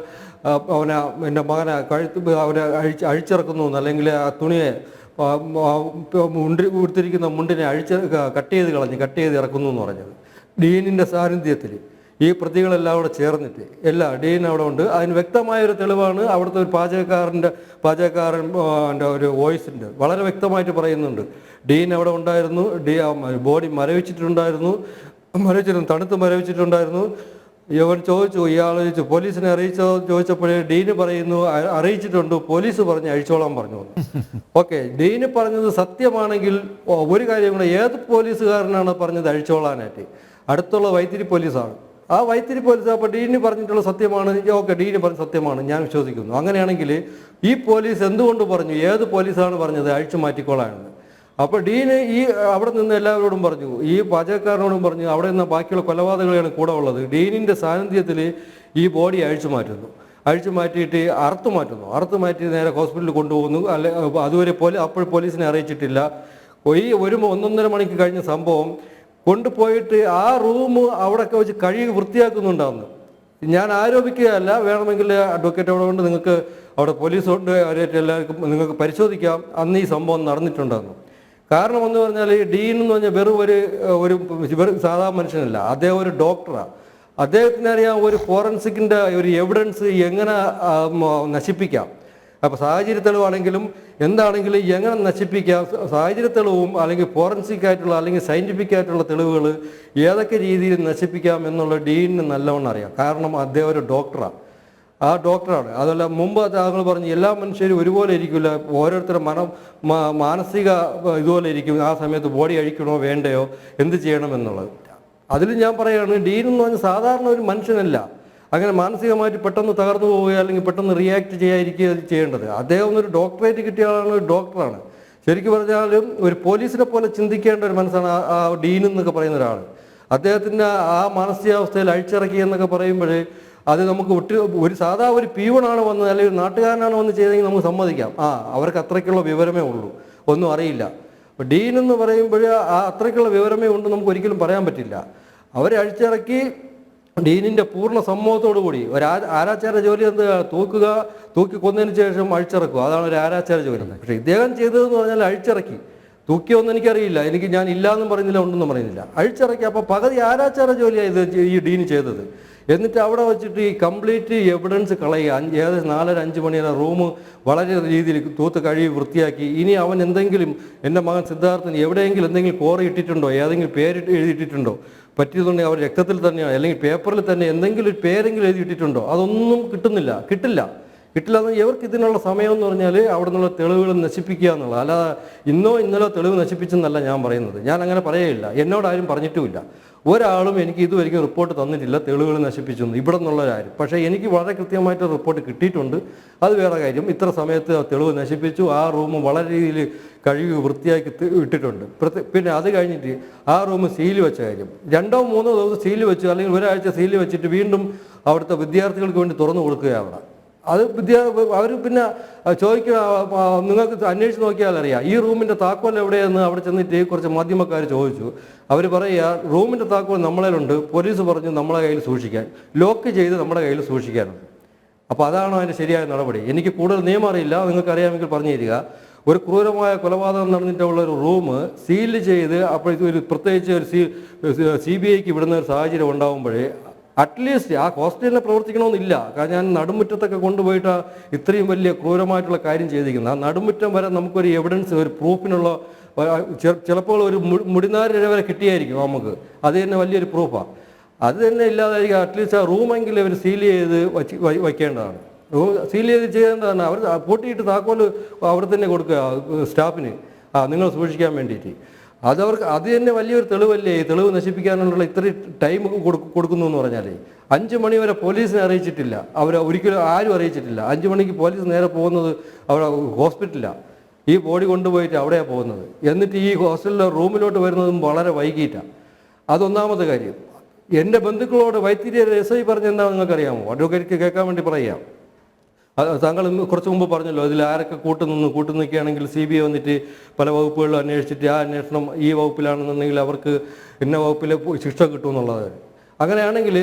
എൻ്റെ മകനെ അവനെ അഴിച്ചിറക്കുന്നു, അല്ലെങ്കിൽ ആ തുണിയെ ഉടുത്തിരിക്കുന്ന മുണ്ടിനെ കട്ട് ചെയ്ത് ഇറക്കുന്നു എന്ന് പറഞ്ഞത്. ഡീനിൻ്റെ സാന്നിധ്യത്തിൽ ഈ പ്രതികളെല്ലാം അവിടെ ചേർന്നിട്ട് ഡീൻ അവിടെ ഉണ്ട്. അതിന് വ്യക്തമായൊരു തെളിവാണ് അവിടുത്തെ ഒരു പാചകക്കാരൻ്റെ ഒരു വോയിസ് ഉണ്ട്, വളരെ വ്യക്തമായിട്ട് പറയുന്നുണ്ട്. ഡീൻ അവിടെ ഉണ്ടായിരുന്നു, ബോഡി മരവിച്ചിട്ടുണ്ടായിരുന്നു, തണുത്ത് മരവിച്ചിട്ടുണ്ടായിരുന്നു. ഇവൻ ഇയാൾ ചോദിച്ചു പോലീസിനെ ചോദിച്ചപ്പോഴേ ഡീന് പറയുന്നു അറിയിച്ചിട്ടുണ്ട്, പോലീസ് പറഞ്ഞ് അഴിച്ചോളാൻ പറഞ്ഞു. ഓക്കെ, ഡീന് പറഞ്ഞത് സത്യമാണെങ്കിൽ ഒരു കാര്യം കൂടെ, ഏത് പോലീസുകാരനാണ് പറഞ്ഞത് അഴിച്ചോളാനായിട്ട്? അടുത്തുള്ള വൈത്തിരി പോലീസാണ്. ആ വൈത്തിരി പോലീസ് അപ്പോൾ ഡീന് പറഞ്ഞിട്ടുള്ള സത്യമാണ്. ഓക്കെ, ഡീന് പറഞ്ഞ സത്യമാണ്, ഞാൻ വിശ്വസിക്കുന്നു. അങ്ങനെയാണെങ്കിൽ ഈ പോലീസ് എന്തുകൊണ്ട് പറഞ്ഞു, ഏത് പോലീസാണ് പറഞ്ഞത് അഴിച്ചു മാറ്റിക്കോളാണെന്ന്? അപ്പോൾ ഡീന് അവിടെ നിന്ന് എല്ലാവരോടും പറഞ്ഞു, ഈ പാചകക്കാരനോടും പറഞ്ഞു, അവിടെ നിന്ന് ബാക്കിയുള്ള കൊലപാതകളാണ് കൂടെ ഉള്ളത്. ഡീനിൻ്റെ സാന്നിധ്യത്തിൽ ഈ ബോഡി അഴിച്ചു മാറ്റിയിട്ട് അറുത്തു മാറ്റി നേരെ ഹോസ്പിറ്റലിൽ കൊണ്ടുപോകുന്നു. അതുവരെ അപ്പോൾ പോലീസിനെ അറിയിച്ചിട്ടില്ല. ഈ 1-1:30 മണിക്ക് കഴിഞ്ഞ സംഭവം കൊണ്ടുപോയിട്ട് ആ റൂം അവിടെയൊക്കെ വെച്ച് കഴുകി വൃത്തിയാക്കുന്നുണ്ടാവുന്നു. ഞാൻ ആരോപിക്കുകയല്ല, വേണമെങ്കിൽ അഡ്വക്കേറ്റ് അവിടെ കൊണ്ട് നിങ്ങൾക്ക് അവിടെ പോലീസുണ്ട്, അവരായിട്ട് എല്ലാവർക്കും നിങ്ങൾക്ക് പരിശോധിക്കാം അന്ന് ഈ സംഭവം നടന്നിട്ടുണ്ടെന്ന്. കാരണം എന്ന് പറഞ്ഞാൽ ഡീൻ എന്ന് പറഞ്ഞാൽ വെറും സാധാ മനുഷ്യനല്ല, അദ്ദേഹം ഒരു ഡോക്ടറാണ്. അദ്ദേഹത്തിന് അറിയാം ഒരു ഫോറൻസിക്കിൻ്റെ ഒരു എവിഡൻസ് എങ്ങനെ നശിപ്പിക്കാം. അപ്പോൾ സാഹചര്യ തെളിവാണെങ്കിലും എന്താണെങ്കിലും എങ്ങനെ നശിപ്പിക്കാം, സാഹചര്യ തെളിവും അല്ലെങ്കിൽ ഫോറൻസിക് ആയിട്ടുള്ള അല്ലെങ്കിൽ സയൻറ്റിഫിക് ആയിട്ടുള്ള തെളിവുകൾ ഏതൊക്കെ രീതിയിൽ നശിപ്പിക്കാം എന്നുള്ള ഡീനിന് നല്ലവണ്ണം അറിയാം. കാരണം അദ്ദേഹം ഒരു ഡോക്ടറാണ്. അതല്ല മുമ്പ് താങ്കൾ പറഞ്ഞു എല്ലാ മനുഷ്യരും ഒരുപോലെ ഇരിക്കില്ല, ഓരോരുത്തരുടെ മാനസിക ഇതുപോലെ ഇരിക്കും. ആ സമയത്ത് ബോഡി അഴിക്കണോ വേണ്ടയോ, എന്ത് ചെയ്യണം എന്നുള്ളത്. അതിൽ ഞാൻ പറയുകയാണ്, ഡീൻ എന്ന് പറഞ്ഞാൽ സാധാരണ ഒരു മനുഷ്യനല്ല. അങ്ങനെ മാനസികമായിട്ട് പെട്ടെന്ന് തകർന്നു പോവുക അല്ലെങ്കിൽ പെട്ടെന്ന് റിയാക്ട് ചെയ്യാതിരിക്കുക ചെയ്യേണ്ടത്. അദ്ദേഹം ഒരു ഡോക്ടറേറ്റ് കിട്ടിയ ആളാണ്, ഒരു ഡോക്ടറാണ്. ശരിക്കും പറഞ്ഞാലും ഒരു പോലീസിനെ പോലെ ചിന്തിക്കേണ്ട ഒരു മനസ്സാണ് ആ ഡീൻ എന്നൊക്കെ പറയുന്ന ഒരാൾ. അദ്ദേഹത്തിൻ്റെ ആ മാനസികാവസ്ഥയിൽ അഴിച്ചിറക്കി എന്നൊക്കെ പറയുമ്പോൾ അത് നമുക്ക് ഒരു സാധാ ഒരു പീവണാണ് വന്നത് അല്ലെങ്കിൽ ഒരു നാട്ടുകാരനാണ് വന്ന് ചെയ്തെങ്കിൽ നമുക്ക് സമ്മതിക്കാം. അവർക്ക് അത്രയ്ക്കുള്ള വിവരമേ ഉള്ളൂ, ഒന്നും അറിയില്ല. അപ്പോൾ ഡീൻ എന്ന് പറയുമ്പോൾ ആ അത്രയ്ക്കുള്ള വിവരമേ ഉണ്ട് നമുക്ക് ഒരിക്കലും പറയാൻ പറ്റില്ല. അവരെ അഴിച്ചിറക്കി ഡീനിൻ്റെ പൂർണ്ണ സമ്മതത്തോടു കൂടി ഒരു ആരാച്ചാര ജോലി എന്താ, തൂക്കി കൊന്നതിന് ശേഷം അഴിച്ചിറക്കുക, അതാണ് ഒരു ആരാച്ചാര ജോലി. പക്ഷേ ഇദ്ദേഹം ചെയ്തതെന്ന് പറഞ്ഞാൽ അഴിച്ചിറക്കി. തൂക്കിയൊന്നും എനിക്കറിയില്ല, ഞാൻ ഇല്ലയെന്നും പറയുന്നില്ല, ഉണ്ടെന്നും പറയുന്നില്ല, അഴിച്ചിറക്കി. അപ്പോൾ പകുതി ആരാച്ചാര ജോലിയാണ് ഇത് ഈ ഡീന് ചെയ്തത്. എന്നിട്ട് അവിടെ വെച്ചിട്ട് ഈ കംപ്ലീറ്റ് എവിഡൻസ് കളയുക. ഏകദേശം 4-5 മണിയുടെ റൂം വളരെ രീതിയിൽ തൂത്ത് കഴുകി വൃത്തിയാക്കി. ഇനി അവൻ എന്തെങ്കിലും, എൻ്റെ മകൻ സിദ്ധാർത്ഥന് എവിടെയെങ്കിലും എന്തെങ്കിലും കോറി ഇട്ടിട്ടുണ്ടോ, ഏതെങ്കിലും പേര് എഴുതിയിട്ടിട്ടുണ്ടോ, പറ്റിയതുണ്ടെങ്കിൽ അവർ രക്തത്തിൽ തന്നെയാണ്, അല്ലെങ്കിൽ പേപ്പറിൽ തന്നെ എന്തെങ്കിലും ഒരു പേരെങ്കിലും എഴുതിയിട്ടിട്ടുണ്ടോ, അതൊന്നും കിട്ടില്ല എന്ന്. ഇവർക്ക് ഇതിനുള്ള സമയം എന്ന് പറഞ്ഞാൽ അവിടെ നിന്നുള്ള തെളിവുകൾ നശിപ്പിക്കുക എന്നുള്ളത്. അല്ലാതെ ഇന്നലെ തെളിവ് നശിപ്പിച്ചെന്നല്ല ഞാൻ പറയുന്നത്. ഞാൻ അങ്ങനെ പറയുകയില്ല, എന്നോടാരും പറഞ്ഞിട്ടുമില്ല. ഒരാളും എനിക്ക് ഇതുവരെയും റിപ്പോർട്ട് തന്നിട്ടില്ല തെളിവുകൾ നശിപ്പിച്ചെന്ന് ഇവിടെ നിന്നുള്ളവരാരും. പക്ഷേ എനിക്ക് വളരെ കൃത്യമായിട്ട് റിപ്പോർട്ട് കിട്ടിയിട്ടുണ്ട്. അത് വേറെ കാര്യം. ഇത്ര സമയത്ത് തെളിവ് നശിപ്പിച്ചു, ആ റൂം വളരെ രീതിയിൽ കഴുകി വൃത്തിയാക്കി ഇട്ടിട്ടുണ്ട്. പിന്നെ അത് കഴിഞ്ഞിട്ട് ആ റൂം സീല് വെച്ച കാര്യം, 2-3 ദിവസം സീല് വെച്ചു, അല്ലെങ്കിൽ ഒരാഴ്ച സീല് വെച്ചിട്ട് വീണ്ടും അവിടുത്തെ വിദ്യാർത്ഥികൾക്ക് വേണ്ടി തുറന്നു കൊടുക്കുകയാണ് അവിടെ. അത് അവർ പിന്നെ ചോദിക്കുക, നിങ്ങൾക്ക് അന്വേഷിച്ച് നോക്കിയാൽ അറിയാം ഈ റൂമിൻ്റെ താക്കോൽ എവിടെയെന്ന്. അവിടെ ചെന്നിട്ട് കുറച്ച് മാധ്യമക്കാർ ചോദിച്ചു. അവർ പറയുക, റൂമിൻ്റെ താക്കോൽ നമ്മളതിലുണ്ട്, പോലീസ് പറഞ്ഞു നമ്മളെ കയ്യിൽ സൂക്ഷിക്കാൻ, ലോക്ക് ചെയ്ത് നമ്മുടെ കയ്യിൽ സൂക്ഷിക്കാനുണ്ട്. അപ്പോൾ അതാണോ അതിൻ്റെ ശരിയായ നടപടി? എനിക്ക് കൂടുതൽ നിയമം അറിയില്ല, നിങ്ങൾക്ക് അറിയാമെങ്കിൽ പറഞ്ഞു തരിക. ഒരു ക്രൂരമായ കൊലപാതകം നടന്നിട്ടുള്ള ഒരു റൂം സീൽ ചെയ്ത് അപ്പോഴത്തെ ഒരു പ്രത്യേകിച്ച് ഒരു CBIക്ക് വിടുന്ന ഒരു സാഹചര്യം ഉണ്ടാകുമ്പോഴേ അറ്റ്ലീസ്റ്റ് ആ ഹോസ്റ്റലിനെ പ്രവർത്തിക്കണമെന്നില്ല. കാരണം ഞാൻ നടുമുറ്റത്തൊക്കെ കൊണ്ടുപോയിട്ട് ഇത്രയും വലിയ ക്രൂരമായിട്ടുള്ള കാര്യം ചെയ്തിരിക്കുന്നത്. ആ നടുമുറ്റം വരെ നമുക്കൊരു എവിഡൻസ്, ഒരു പ്രൂഫിനുള്ള, ചിലപ്പോൾ ഒരു മുടിനാര് വരെ കിട്ടിയായിരിക്കും നമുക്ക്. അത് തന്നെ വലിയൊരു പ്രൂഫാണ്. അത് തന്നെ ഇല്ലാതായിരിക്കും. അറ്റ്ലീസ്റ്റ് ആ റൂമെങ്കിലും അവർ സീൽ ചെയ്ത് വയ്ക്കേണ്ടതാണ്. സീൽ ചെയ്ത് ചെയ്യേണ്ടതാണ്. അവർ പൂട്ടിയിട്ട് താക്കോൽ അവിടെ തന്നെ കൊടുക്കുക സ്റ്റാഫിന്, നിങ്ങൾ സൂക്ഷിക്കാൻ വേണ്ടിയിട്ട്. അത് തന്നെ വലിയൊരു തെളിവല്ലേ? ഈ തെളിവ് നശിപ്പിക്കാനുള്ള ഇത്രയും ടൈം കൊടുക്കുന്നു എന്ന് പറഞ്ഞാൽ 5 മണി വരെ പോലീസിനെ അറിയിച്ചിട്ടില്ല, ഒരിക്കലും ആരും അറിയിച്ചിട്ടില്ല. 5 മണിക്ക് പോലീസ് നേരെ പോകുന്നത് അവിടെ ഹോസ്പിറ്റലിലാണ്. ഈ ബോഡി കൊണ്ടുപോയിട്ട് അവിടെയാണ് പോകുന്നത്. എന്നിട്ട് ഈ ഹോസ്റ്റലിലെ റൂമിലോട്ട് വരുന്നതും വളരെ വൈകിട്ടാണ്. അതൊന്നാമത്തെ കാര്യം. എൻ്റെ ബന്ധുക്കളോട് വൈത്തിരി SI പറഞ്ഞെന്താ നിങ്ങൾക്കറിയാമോ? അഡ്വക്കേറ്റ് കേൾക്കാൻ വേണ്ടി പറയാം. താങ്കൾ കുറച്ച് മുമ്പ് പറഞ്ഞല്ലോ, ഇതിൽ ആരൊക്കെ കൂട്ടു നിൽക്കുകയാണെങ്കിൽ CBI വന്നിട്ട് പല വകുപ്പുകളിലും അന്വേഷിച്ചിട്ട് ആ അന്വേഷണം ഈ വകുപ്പിലാണെന്നുണ്ടെങ്കിൽ അവർക്ക് ഇന്ന വകുപ്പിൽ ശിക്ഷ കിട്ടുമെന്നുള്ളത്. അങ്ങനെയാണെങ്കിൽ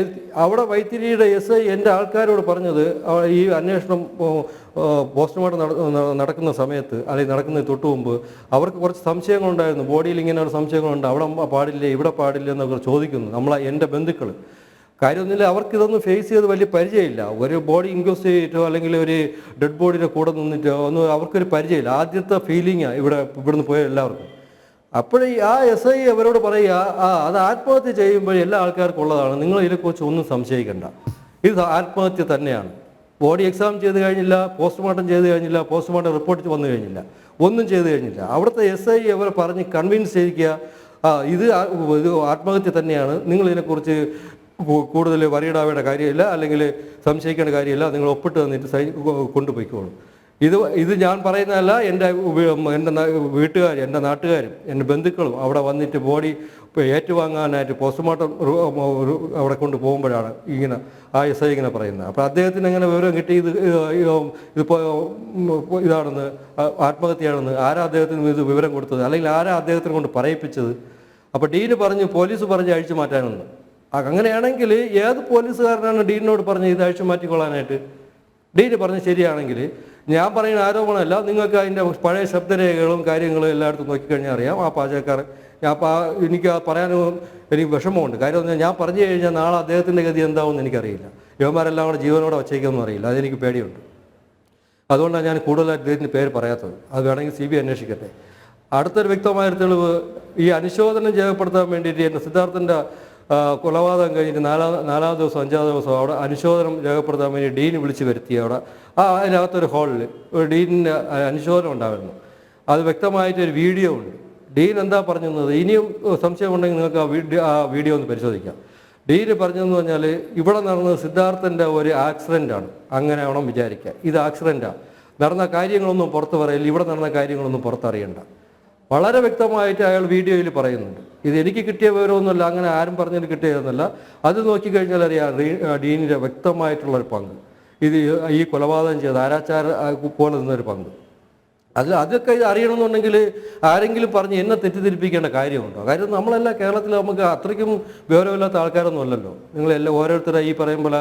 അവിടെ വൈത്തിരിയുടെ SI എൻ്റെ ആൾക്കാരോട് പറഞ്ഞത്, ഈ അന്വേഷണം പോസ്റ്റ്മോർട്ടം നടക്കുന്ന സമയത്ത്, അല്ലെങ്കിൽ നടക്കുന്നതിന് തൊട്ട് മുമ്പ് അവർക്ക് കുറച്ച് സംശയങ്ങളുണ്ടായിരുന്നു. ബോഡിയിൽ ഇങ്ങനെ ഒരു സംശയങ്ങളുണ്ട്, അവിടെ പാടില്ല ഇവിടെ പാടില്ല എന്നൊക്കെ ചോദിക്കുന്നു എൻ്റെ ബന്ധുക്കൾ. കാര്യമൊന്നുമില്ല, അവർക്കിതൊന്നും ഫേസ് ചെയ്ത് വലിയ പരിചയമില്ല. ഒരു ബോഡി ഇൻക്വസ്റ്റ് ചെയ്തിട്ടോ അല്ലെങ്കിൽ ഒരു ഡെഡ് ബോഡിയുടെ കൂടെ നിന്നിട്ടോ ഒന്നും അവർക്കൊരു പരിചയമില്ല. ആദ്യത്തെ ഫീലിംഗാണ് ഇവിടുന്ന് പോയ എല്ലാവർക്കും. അപ്പോഴേ ആ SI അവരോട് പറയുക, അത് ആത്മഹത്യ ചെയ്യുമ്പോൾ എല്ലാ ആൾക്കാർക്കും ഉള്ളതാണ്, നിങ്ങൾ ഇതിനെക്കുറിച്ച് ഒന്നും സംശയിക്കേണ്ട, ഇത് ആത്മഹത്യ തന്നെയാണ്. ബോഡി എക്സാം ചെയ്ത് കഴിഞ്ഞില്ല, പോസ്റ്റ്മോർട്ടം ചെയ്ത് കഴിഞ്ഞില്ല, പോസ്റ്റ്മോർട്ടം റിപ്പോർട്ട് വന്നു കഴിഞ്ഞില്ല, ഒന്നും ചെയ്ത് കഴിഞ്ഞില്ല. അവിടുത്തെ SI അവരെ പറഞ്ഞ് കൺവിൻസ് ചെയ്യിക്കുക, ഇത് ആത്മഹത്യ തന്നെയാണ്, നിങ്ങൾ ഇതിനെക്കുറിച്ച് കൂടുതൽ വറിയിടാവേണ്ട കാര്യമില്ല, അല്ലെങ്കിൽ സംശയിക്കേണ്ട കാര്യമില്ല, നിങ്ങൾ ഒപ്പിട്ട് തന്നിട്ട് കൊണ്ടുപോയിക്കോളും. ഇത് ഞാൻ പറയുന്നതല്ല, എൻ്റെ വീട്ടുകാർ, എൻ്റെ നാട്ടുകാരും എൻ്റെ ബന്ധുക്കളും അവിടെ വന്നിട്ട് ബോഡി ഏറ്റുവാങ്ങാനായിട്ട് പോസ്റ്റ്മോർട്ടം അവിടെ കൊണ്ട് പോകുമ്പോഴാണ് ഇങ്ങനെ ആ SI ഇങ്ങനെ പറയുന്നത്. അപ്പോൾ അദ്ദേഹത്തിന് എങ്ങനെ വിവരം കിട്ടി ഇതിപ്പോൾ ഇതാണെന്ന്, ആത്മഹത്യയാണെന്ന്? ആരാ അദ്ദേഹത്തിന് ഇത് വിവരം കൊടുത്തത്, അല്ലെങ്കിൽ ആരാ അദ്ദേഹത്തിനെ കൊണ്ട് പറയിപ്പിച്ചത്? അപ്പോൾ ഡീന് പറഞ്ഞു, പോലീസ് പറഞ്ഞ് അഴിച്ചു മാറ്റാനെന്ന്. അങ്ങനെയാണെങ്കിൽ ഏത് പോലീസുകാരനാണ് ഡീനിനോട് പറഞ്ഞ് ഇത് അഴിച്ചു മാറ്റിക്കൊള്ളാനായിട്ട്? ഡീന് പറഞ്ഞ് ശരിയാണെങ്കിൽ, ഞാൻ പറയുന്ന ആരോപണമല്ല, നിങ്ങൾക്ക് അതിൻ്റെ പഴയ ശബ്ദരേഖകളും കാര്യങ്ങളും എല്ലായിടത്തും നോക്കിക്കഴിഞ്ഞാൽ അറിയാം. ആ പാചകക്കാരൻ എനിക്ക് പറയാനും എനിക്ക് വിഷമമുണ്ട്. കാര്യം ഞാൻ പറഞ്ഞു കഴിഞ്ഞാൽ നാളെ അദ്ദേഹത്തിൻ്റെ ഗതി എന്താവുമെന്ന് എനിക്കറിയില്ല. യുവമാരെല്ലാം കൂടെ ജീവനോടെ വച്ചേക്കുമെന്ന് അറിയില്ല, അതെനിക്ക് പേടിയുണ്ട്. അതുകൊണ്ടാണ് ഞാൻ കൂടുതലായിട്ട് അദ്ദേഹത്തിൻ്റെ പേര് പറയാത്തത്. അത് വേണമെങ്കിൽ CBI അന്വേഷിക്കട്ടെ. അടുത്തൊരു വ്യക്തമായൊരു തെളിവ്, ഈ അനുശോചനം രേഖപ്പെടുത്താൻ വേണ്ടിയിട്ട് എൻ്റെ സിദ്ധാർത്ഥൻ്റെ കൊലപാതകം കഴിഞ്ഞിട്ട് 4-ാം ദിവസം 5-ാം ദിവസം അവിടെ അനുശോചനം രേഖപ്പെടുത്താൻ വേണ്ടി ഡീൻ വിളിച്ച് വരുത്തി. അവിടെ അതിനകത്തൊരു ഹാളിൽ ഒരു ഡീനിൻ്റെ അനുശോചനം ഉണ്ടായിരുന്നു. അത് വ്യക്തമായിട്ടൊരു വീഡിയോ ഉണ്ട്. ഡീൻ എന്താ പറഞ്ഞത്? ഇനിയും സംശയമുണ്ടെങ്കിൽ നിങ്ങൾക്ക് ആ വീഡിയോ ഒന്ന് പരിശോധിക്കാം. ഡീന് പറഞ്ഞതെന്ന് പറഞ്ഞാൽ, ഇവിടെ നടന്നത് സിദ്ധാർത്ഥൻ്റെ ഒരു ആക്സിഡൻ്റാണ്, അങ്ങനെ വേണം വിചാരിക്കുക. ഇത് ആക്സിഡൻ്റാണ്, നടന്ന കാര്യങ്ങളൊന്നും പുറത്ത് പറയില്ല, ഇവിടെ നടന്ന കാര്യങ്ങളൊന്നും പുറത്തറിയണ്ട. വളരെ വ്യക്തമായിട്ട് അയാൾ വീഡിയോയിൽ പറയുന്നുണ്ട്. ഇത് എനിക്ക് കിട്ടിയ വിവരമൊന്നുമല്ല, അങ്ങനെ ആരും പറഞ്ഞതിൽ കിട്ടിയതെന്നല്ല. അത് നോക്കിക്കഴിഞ്ഞാൽ അറിയാം ഡീനിൻ്റെ വ്യക്തമായിട്ടുള്ളൊരു പങ്ക്, ഇത് ഈ കൊലപാതകം ചെയ്ത ആരാച്ചാര പോലെ നിന്നൊരു പങ്ക്. അതൊക്കെ ഇത് അറിയണമെന്നുണ്ടെങ്കിൽ ആരെങ്കിലും പറഞ്ഞ് എന്നെ തെറ്റിദ്ധരിപ്പിക്കേണ്ട കാര്യമുണ്ടോ? കാര്യം നമ്മളെല്ലാം കേരളത്തിൽ നമുക്ക് അത്രയ്ക്കും വിവരമില്ലാത്ത ആൾക്കാരൊന്നും അല്ലല്ലോ. നിങ്ങളെല്ലാം ഓരോരുത്തരെ ഈ പറയുമ്പോൾ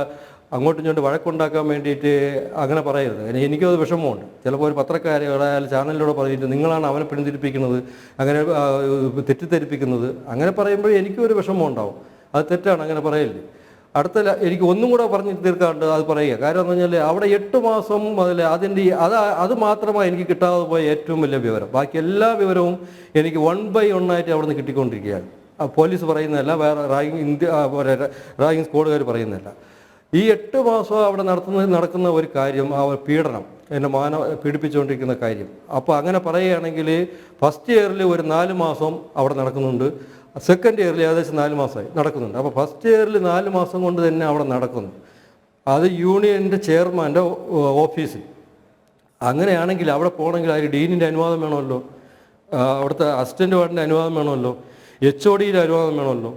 അങ്ങോട്ടും ഇങ്ങോട്ട് വഴക്കുണ്ടാക്കാൻ വേണ്ടിയിട്ട് അങ്ങനെ പറയരുത്. കാരണം എനിക്കും അത് വിഷമമുണ്ട്. ചിലപ്പോൾ ഒരു പത്രക്കാരോട് അയാൾ ചാനലിലൂടെ പറഞ്ഞിട്ട് നിങ്ങളാണ് അവനെ പിന്തിരിപ്പിക്കുന്നത്, അങ്ങനെ തെറ്റിദ്ധരിപ്പിക്കുന്നത്, അങ്ങനെ പറയുമ്പോൾ എനിക്കും ഒരു വിഷമം ഉണ്ടാവും. അത് തെറ്റാണ്, അങ്ങനെ പറയല്ലേ. എനിക്ക് ഒന്നും കൂടെ പറഞ്ഞ് തീർക്കാണ്ട് അത് പറയുക. കാരണം എന്ന് പറഞ്ഞാൽ അവിടെ 8 മാസം മുതൽ അത് മാത്രമാണ് എനിക്ക് കിട്ടാതെ പോയ ഏറ്റവും വലിയ വിവരം. ബാക്കി എല്ലാ വിവരവും എനിക്ക് 1 by 1 ആയിട്ട് അവിടെ നിന്ന് കിട്ടിക്കൊണ്ടിരിക്കുകയാണ്. പോലീസ് പറയുന്നതല്ല, വേറെ റാഗിങ് സ്ക്വാഡുകാർ പറയുന്നതല്ല. ഈ 8 മാസം അവിടെ നടക്കുന്ന ഒരു കാര്യം, ആ പീഡനം, എൻ്റെ മകനെ പീഡിപ്പിച്ചുകൊണ്ടിരിക്കുന്ന കാര്യം. അപ്പോൾ അങ്ങനെ പറയുകയാണെങ്കിൽ ഫസ്റ്റ് ഇയറിൽ ഒരു 4 മാസം അവിടെ നടക്കുന്നുണ്ട്, സെക്കൻഡ് ഇയറിൽ ഏകദേശം 4 മാസമായി നടക്കുന്നുണ്ട്. അപ്പോൾ ഫസ്റ്റ് ഇയറിൽ 4 മാസം കൊണ്ട് തന്നെ അവിടെ നടക്കുന്നു. അത് യൂണിയൻ്റെ ചെയർമാൻ്റെ ഓഫീസിൽ. അങ്ങനെയാണെങ്കിൽ അവിടെ പോകണമെങ്കിൽ അതിൽ ഡീനിൻ്റെ അനുവാദം വേണമല്ലോ, അവിടുത്തെ അസിസ്റ്റൻ്റ് വാർഡിൻ്റെ അനുവാദം വേണമല്ലോ, HODയുടെ അനുവാദം വേണമല്ലോ.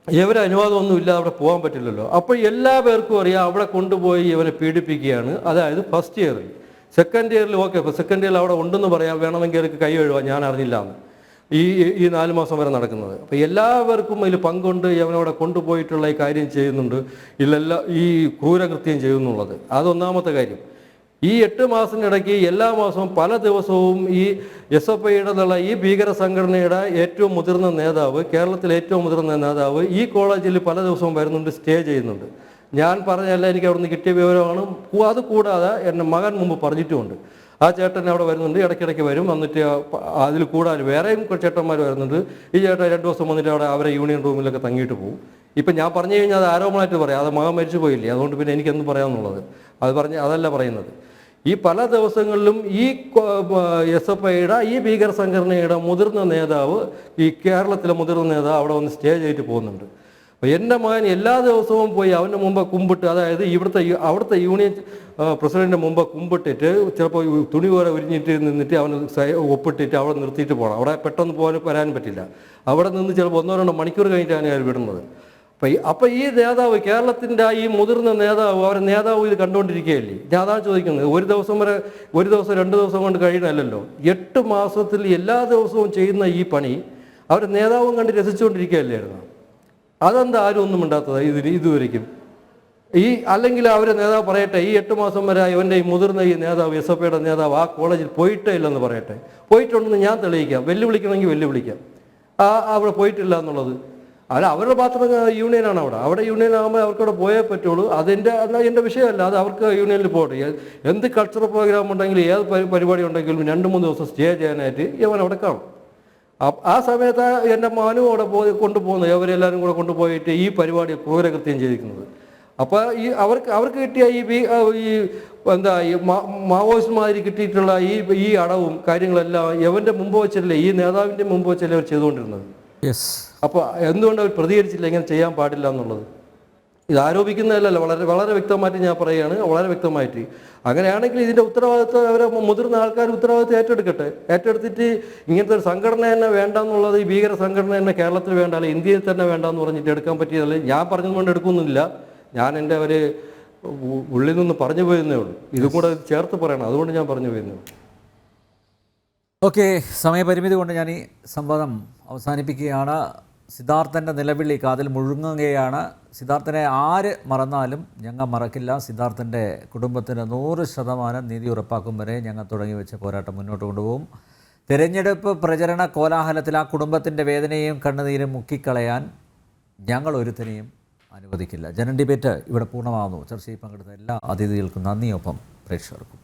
ഇവരെ അനുവാദമൊന്നും ഇല്ല, അവിടെ പോകാൻ പറ്റില്ലല്ലോ. അപ്പോൾ എല്ലാ പേർക്കും അറിയാം അവിടെ കൊണ്ടുപോയി ഇവനെ പീഡിപ്പിക്കുകയാണ്. അതായത് ഫസ്റ്റ് ഇയറിൽ. സെക്കൻഡ് ഇയറിൽ ഓക്കെ, ഇപ്പോൾ സെക്കൻഡ് ഇയറിൽ അവിടെ ഉണ്ടെന്ന് പറയാം, വേണമെങ്കിൽ അവർക്ക് കൈ എഴുവാൻ, ഞാൻ അറിഞ്ഞില്ല എന്ന്. ഈ 4 മാസം വരെ നടക്കുന്നത്. അപ്പോൾ എല്ലാവർക്കും അതിൽ പങ്കുണ്ട്. ഇവനവിടെ കൊണ്ടുപോയിട്ടുള്ള ഈ കാര്യം ചെയ്യുന്നുണ്ട്, ഇല്ലെല്ലാം ഈ ക്രൂരകൃത്യം ചെയ്യുന്നുള്ളത്. അതൊന്നാമത്തെ കാര്യം. ഈ 8 മാസത്തിനിടയ്ക്ക് എല്ലാ മാസവും പല ദിവസവും ഈ SFIയുടെ എന്നുള്ള ഈ ഭീകര സംഘടനയുടെ ഏറ്റവും മുതിർന്ന നേതാവ്, കേരളത്തിലെ ഏറ്റവും മുതിർന്ന നേതാവ് ഈ കോളേജിൽ പല ദിവസവും വരുന്നുണ്ട്, സ്റ്റേ ചെയ്യുന്നുണ്ട്. ഞാൻ പറഞ്ഞല്ല, എനിക്ക് അവിടെ നിന്ന് കിട്ടിയ വിവരമാണ്. അത് കൂടാതെ എൻ്റെ മകൻ മുമ്പ് പറഞ്ഞിട്ടുമുണ്ട്. ആ ചേട്ടൻ അവിടെ വരുന്നുണ്ട്, ഇടയ്ക്കിടയ്ക്ക് വരും. വന്നിട്ട് അതിൽ കൂടാതെ വേറെയും ചേട്ടന്മാർ വരുന്നുണ്ട്. ഈ ചേട്ടൻ 2 ദിവസം വന്നിട്ട് അവിടെ അവരെ യൂണിയൻ റൂമിലൊക്കെ തങ്ങിയിട്ട് പോകും. ഇപ്പം ഞാൻ പറഞ്ഞു കഴിഞ്ഞാൽ അത് ആരോപണമായിട്ട് പറയാം, അത് മകൻ മരിച്ചു പോയില്ലേ, അതുകൊണ്ട് പിന്നെ എനിക്കെന്ത് പറയാമെന്നുള്ളത്. അതല്ല പറയുന്നത്. ഈ പല ദിവസങ്ങളിലും ഈ SFIയുടെ ഈ ഭീകര സംഘടനയുടെ മുതിർന്ന നേതാവ്, ഈ കേരളത്തിലെ മുതിർന്ന നേതാവ് അവിടെ വന്ന് സ്റ്റേ ചെയ്തിട്ട് പോകുന്നുണ്ട്. അപ്പോൾ എൻ്റെ മകൻ എല്ലാ ദിവസവും പോയി അവൻ്റെ മുമ്പ് കുമ്പിട്ട്, അതായത് അവിടുത്തെ യൂണിയൻ പ്രസിഡന്റിൻ്റെ മുമ്പ് കുമ്പിട്ടിട്ട് ചിലപ്പോൾ തുണി പോലെ ഉരിഞ്ഞിട്ട് നിന്നിട്ട് അവന് ഒപ്പിട്ടിട്ട് അവിടെ നിർത്തിയിട്ട് പോകണം. അവിടെ പെട്ടെന്ന് വരാൻ പറ്റില്ല. അവിടെ നിന്ന് ചിലപ്പോൾ 1-2 മണിക്കൂർ കഴിഞ്ഞിട്ടാണ് അയാൾ വിടുന്നത്. അപ്പോൾ ഈ നേതാവ്, കേരളത്തിൻ്റെ ഈ മുതിർന്ന നേതാവ്, അവരെ നേതാവ് ഇത് കണ്ടുകൊണ്ടിരിക്കുകയല്ലേ. ഞാൻ അതാണ് ചോദിക്കുന്നത്. ഒരു ദിവസം 2 ദിവസം കൊണ്ട് കഴിയണമല്ലോ. 8 മാസത്തിൽ എല്ലാ ദിവസവും ചെയ്യുന്ന ഈ പണി അവരെ നേതാവും കണ്ട് രസിച്ചുകൊണ്ടിരിക്കുകയല്ലായിരുന്നു. അതെന്താ ആരും ഒന്നും ഉണ്ടാത്തത് ഇതുവരെയ്ക്കും? അല്ലെങ്കിൽ അവരെ നേതാവ് പറയട്ടെ, ഈ 8 മാസം വരെ ഇവൻ്റെ ഈ മുതിർന്ന ഈ നേതാവ്, SFIയുടെ നേതാവ് ആ കോളേജിൽ പോയിട്ടേ ഇല്ലെന്ന് പറയട്ടെ. പോയിട്ടുണ്ടെന്ന് ഞാൻ തെളിയിക്കാം, വെല്ലുവിളിക്കണമെങ്കിൽ വെല്ലുവിളിക്കാം. അവിടെ പോയിട്ടില്ല എന്നുള്ളത്. അവരുടെ മാത്രം യൂണിയനാണ് അവിടെ യൂണിയൻ ആകുമ്പോൾ അവർക്കവിടെ പോയേ പറ്റുള്ളൂ. എൻ്റെ വിഷയമല്ല, അത് അവർക്ക് യൂണിയനിൽ പോകട്ടെ. എന്ത് കൾച്ചറൽ പ്രോഗ്രാം ഉണ്ടെങ്കിലും ഏത് പരിപാടി ഉണ്ടെങ്കിലും 2-3 ദിവസം സ്റ്റേ ചെയ്യാനായിട്ട് ഇവൻ അവിടെ കാണും. ആ സമയത്ത് എൻ്റെ മകനും അവിടെ കൊണ്ടുപോകുന്നത്, അവരെല്ലാവരും കൂടെ കൊണ്ടുപോയിട്ട് ഈ പരിപാടി ക്രൂരകൃത്യം ചെയ്തിരിക്കുന്നത്. അപ്പോൾ അവർക്ക് കിട്ടിയ ഈ മാവോയിസ്റ്റ് മാതിരി കിട്ടിയിട്ടുള്ള ഈ അടവും കാര്യങ്ങളെല്ലാം എവൻ്റെ മുമ്പ് വെച്ചല്ലേ, ഈ നേതാവിൻ്റെ മുമ്പ് വെച്ചല്ലേ അവർ ചെയ്തുകൊണ്ടിരുന്നത്. അപ്പോൾ എന്തുകൊണ്ട് അവർ പ്രതികരിച്ചില്ല, ഇങ്ങനെ ചെയ്യാൻ പാടില്ല എന്നുള്ളത്? ഇത് ആരോപിക്കുന്നതല്ലല്ലോ, വളരെ വളരെ വ്യക്തമായിട്ട് ഞാൻ പറയുകയാണ്, വളരെ വ്യക്തമായിട്ട്. അങ്ങനെയാണെങ്കിൽ ഇതിൻ്റെ ഉത്തരവാദിത്വം അവരെ മുതിർന്ന ആൾക്കാർ ഉത്തരവാദിത്വം ഏറ്റെടുത്തിട്ട് ഇങ്ങനത്തെ ഒരു സംഘടന തന്നെ വേണ്ടെന്നുള്ളത്, ഈ ഭീകര സംഘടന തന്നെ കേരളത്തിൽ വേണ്ട, അല്ലെങ്കിൽ ഇന്ത്യയിൽ തന്നെ വേണ്ടെന്ന് പറഞ്ഞിട്ട് എടുക്കാൻ പറ്റിയതല്ലേ. ഞാൻ പറഞ്ഞതുകൊണ്ട് എടുക്കുന്നില്ല, ഞാൻ എൻ്റെ ഒരു ഉള്ളിൽ നിന്ന് പറഞ്ഞു പോയിരുന്നേ ഉള്ളൂ. ഇതും കൂടെ ചേർത്ത് പറയണം, അതുകൊണ്ട് ഞാൻ പറഞ്ഞു പോയിരുന്നേ ഉള്ളൂ. ഓക്കെ, സമയപരിമിതി കൊണ്ട് ഞാൻ ഈ സംവാദം അവസാനിപ്പിക്കുകയാണ്. സിദ്ധാർത്ഥൻ്റെ നിലവിളി കാതിൽ മുഴുങ്ങുകയാണ്. സിദ്ധാർത്ഥനെ ആര് മറന്നാലും ഞങ്ങൾ മറക്കില്ല. സിദ്ധാർത്ഥൻ്റെ കുടുംബത്തിന് 100% നീതി ഉറപ്പാക്കും വരെ ഞങ്ങൾ തുടങ്ങി വെച്ച പോരാട്ടം മുന്നോട്ട് കൊണ്ടുപോകും. തിരഞ്ഞെടുപ്പ് പ്രചരണ കോലാഹലത്തിൽ ആ കുടുംബത്തിൻ്റെ വേദനയും കണ്ണുനീരും മുക്കിക്കളയാൻ ഞങ്ങൾ ഒരുത്തനെയും അനുവദിക്കില്ല. ജനൻ ഡിബേറ്റ് ഇവിടെ പൂർണ്ണമാകുന്നു. ചർച്ചയിൽ പങ്കെടുത്ത എല്ലാ അതിഥികൾക്കും നന്ദിയൊപ്പം പ്രേക്ഷകർക്കും.